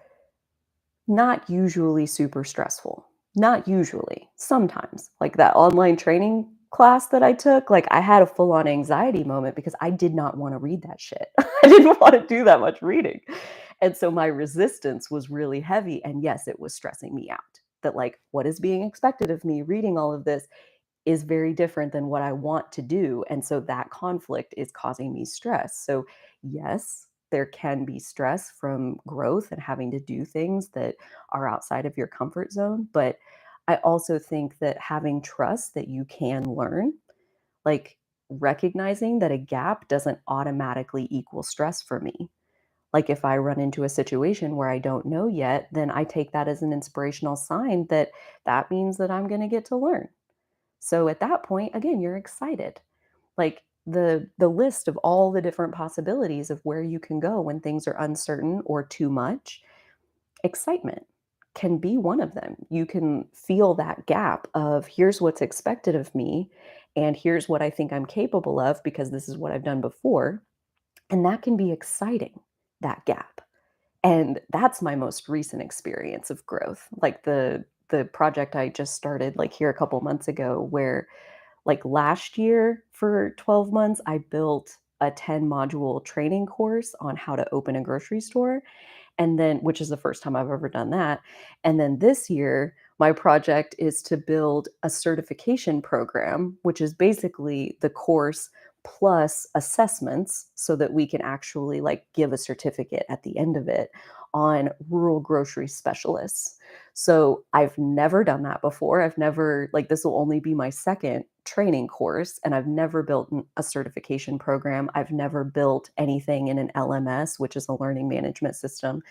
not usually super stressful. Not usually. Sometimes. Like that online training class that I took, like I had a full on anxiety moment because I did not want to read that shit. I didn't want to do that much reading. And so my resistance was really heavy. And yes, it was stressing me out. That, like, what is being expected of me reading all of this is very different than what I want to do. And so that conflict is causing me stress. So, yes, there can be stress from growth and having to do things that are outside of your comfort zone. But I also think that having trust that you can learn, like recognizing that a gap doesn't automatically equal stress for me. Like, if I run into a situation where I don't know yet, then I take that as an inspirational sign that that means that I'm going to get to learn. So at that point, again, you're excited. Like, the list of all the different possibilities of where you can go when things are uncertain or too much, excitement can be one of them. You can feel that gap of here's what's expected of me and here's what I think I'm capable of because this is what I've done before, and that can be exciting, that gap. And that's my most recent experience of growth. Like the project I just started like here a couple months ago where like last year for 12 months, I built a 10 module training course on how to open a grocery store. And then, which is the first time I've ever done that. And then this year, my project is to build a certification program, which is basically the course plus assessments so that we can actually like give a certificate at the end of it on rural grocery specialists. So I've never done that before. I've never, like, this will only be my second training course, and I've never built a certification program. I've never built anything in an LMS, which is a learning management system.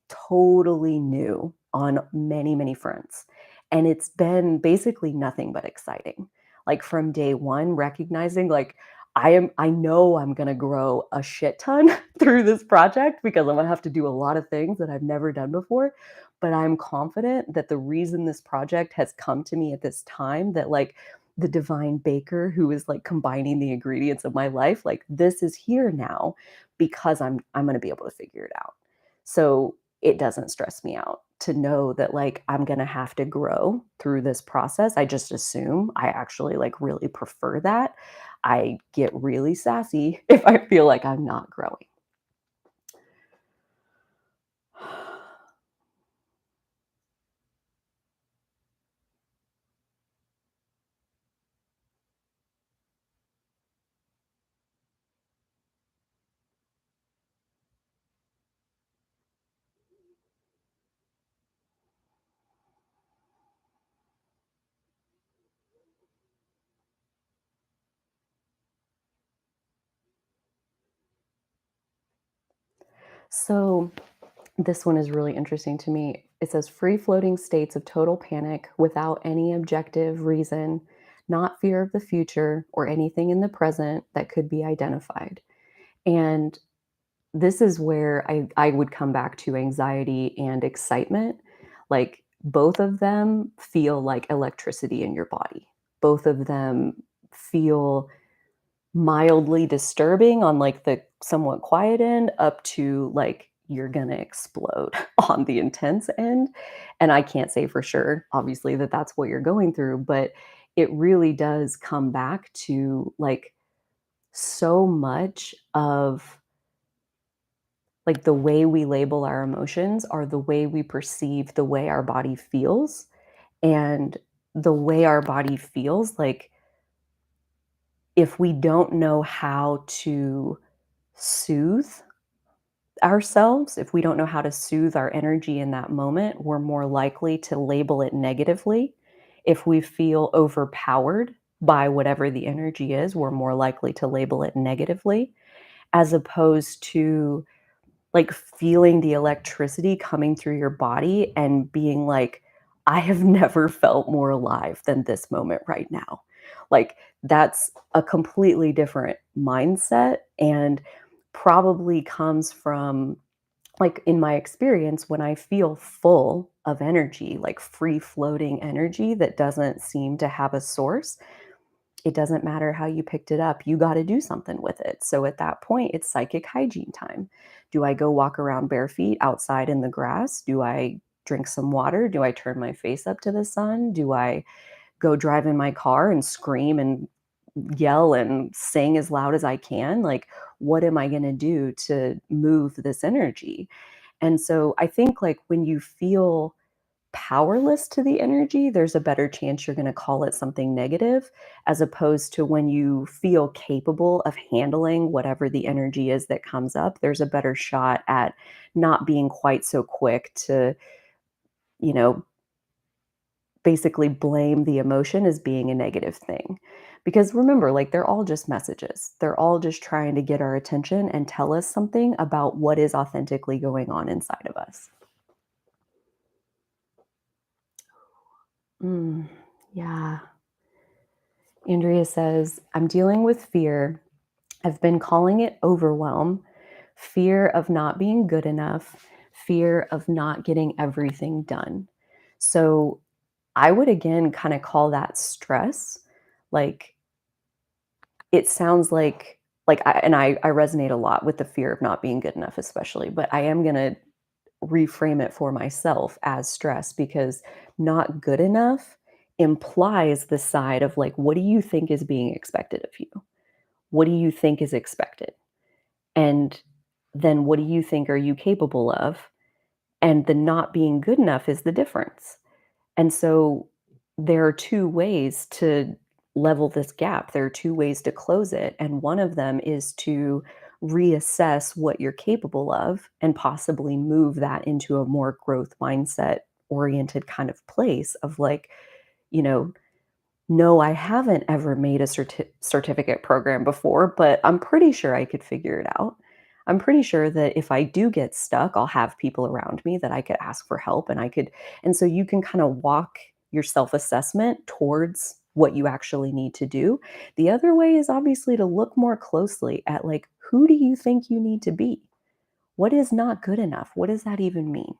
Totally new on many, many fronts. And it's been basically nothing but exciting. Like from day one, recognizing like I know I'm gonna grow a shit ton through this project because I'm gonna have to do a lot of things that I've never done before. But I'm confident that the reason this project has come to me at this time, that like the divine baker who is like combining the ingredients of my life, like this is here now because I'm gonna be able to figure it out. So it doesn't stress me out to know that like I'm going to have to grow through this process. I just assume I actually like really prefer that. I get really sassy if I feel like I'm not growing. So this one is really interesting to me. It says free floating states of total panic without any objective reason, not fear of the future or anything in the present that could be identified. And this is where I would come back to anxiety and excitement. Like both of them feel like electricity in your body. Both of them feel mildly disturbing on like the somewhat quiet end up to like you're gonna explode on the intense end. And I can't say for sure, obviously, that that's what you're going through, but it really does come back to like so much of like the way we label our emotions are the way we perceive the way our body feels. And the way our body feels, like if we don't know how to soothe ourselves, if we don't know how to soothe our energy in that moment, we're more likely to label it negatively. If we feel overpowered by whatever the energy is, we're more likely to label it negatively, as opposed to like feeling the electricity coming through your body and being like, I have never felt more alive than this moment right now. Like, that's a completely different mindset and probably comes from, like, in my experience, when I feel full of energy, like free floating energy that doesn't seem to have a source, it doesn't matter how you picked it up. You got to do something with it. So at that point, it's psychic hygiene time. Do I go walk around bare feet outside in the grass? Do I drink some water? Do I turn my face up to the sun? Do I go drive in my car and scream and yell and sing as loud as I can? Like, what am I going to do to move this energy? And so I think like when you feel powerless to the energy, there's a better chance you're going to call it something negative, as opposed to when you feel capable of handling whatever the energy is that comes up, there's a better shot at not being quite so quick to, you know, basically blame the emotion as being a negative thing. Because remember, like they're all just messages. They're all just trying to get our attention and tell us something about what is authentically going on inside of us. Mm, yeah. Andrea says, I'm dealing with fear. I've been calling it overwhelm, fear of not being good enough, fear of not getting everything done. So I would again kind of call that stress. Like it sounds like I resonate a lot with the fear of not being good enough, especially, but I am gonna reframe it for myself as stress because not good enough implies the side of like, what do you think is being expected of you? What do you think is expected? And then what do you think are you capable of? And the not being good enough is the difference. And so there are two ways to level this gap. There are two ways to close it. And one of them is to reassess what you're capable of and possibly move that into a more growth mindset oriented kind of place of like, you know, no, I haven't ever made a certificate program before, but I'm pretty sure I could figure it out. I'm pretty sure that if I do get stuck, I'll have people around me that I could ask for help and I could, and so you can kind of walk your self-assessment towards what you actually need to do. The other way is obviously to look more closely at like who do you think you need to be? What is not good enough? What does that even mean?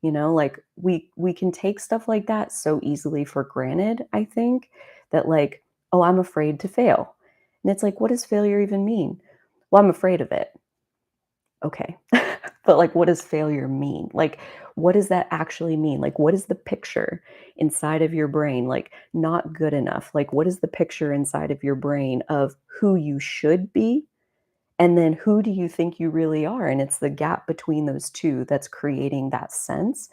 Like we can take stuff like that so easily for granted, I think, that like, oh, I'm afraid to fail. And it's like, what does failure even mean? Well, I'm afraid of it. Okay. But like what does failure mean? Like what does that actually mean? Like what is the picture inside of your brain? Like not good enough. Like what is the picture inside of your brain of who you should be and then who do you think you really are? And it's the gap between those two that's creating that sense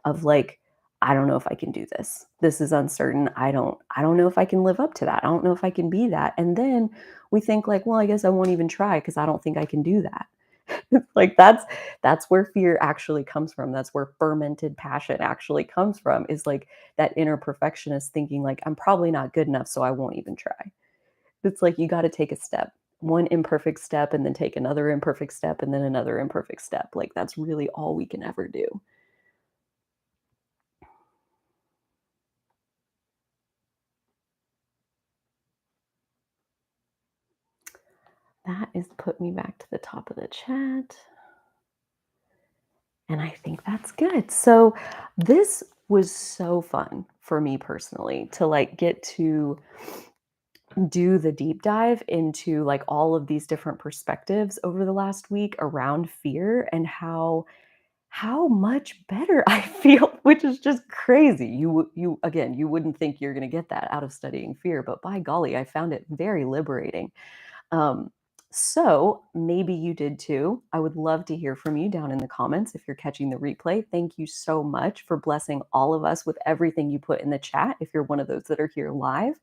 of like, I don't know if I can do this. This is uncertain. I don't know if I can live up to that. I don't know if I can be that. And then we think like, well, I guess I won't even try because I don't think I can do that. Like that's where fear actually comes from. That's where fermented passion actually comes from is like that inner perfectionist thinking like I'm probably not good enough so I won't even try. It's like you got to take a step. one imperfect step and then take another imperfect step and then another imperfect step. Like that's really all we can ever do. That is put me back to the top of the chat. And I think that's good. So this was so fun for me personally to like get to do the deep dive into like all of these different perspectives over the last week around fear and how much better I feel, which is just crazy. You again, you wouldn't think you're going to get that out of studying fear, but by golly, I found it very liberating. Um, so maybe you did too. I would love to hear from you down in the comments if you're catching the replay. Thank you so much for blessing all of us with everything you put in the chat if you're one of those that are here live.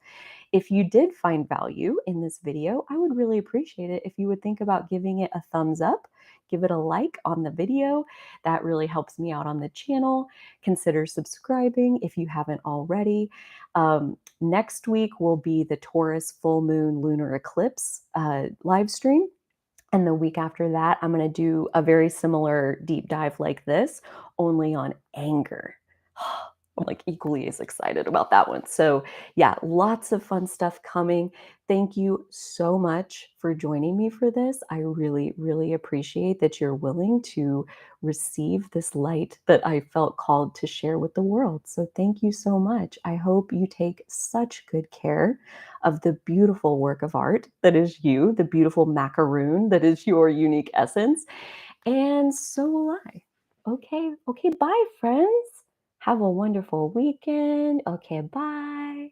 If you did find value in this video, I would really appreciate it if you would think about giving it a thumbs up, give it a like on the video. That really helps me out on the channel. Consider subscribing if you haven't already. Next week will be the Taurus full moon lunar eclipse live stream. And the week after that, I'm going to do a very similar deep dive like this, only on anger. I'm like equally as excited about that one. So, yeah, lots of fun stuff coming. Thank you so much for joining me for this. I really, really appreciate that you're willing to receive this light that I felt called to share with the world. So, thank you so much. I hope you take such good care of the beautiful work of art that is you, the beautiful macaroon that is your unique essence. And so will I. Okay. Okay. Bye, friends. Have a wonderful weekend. Okay. Bye.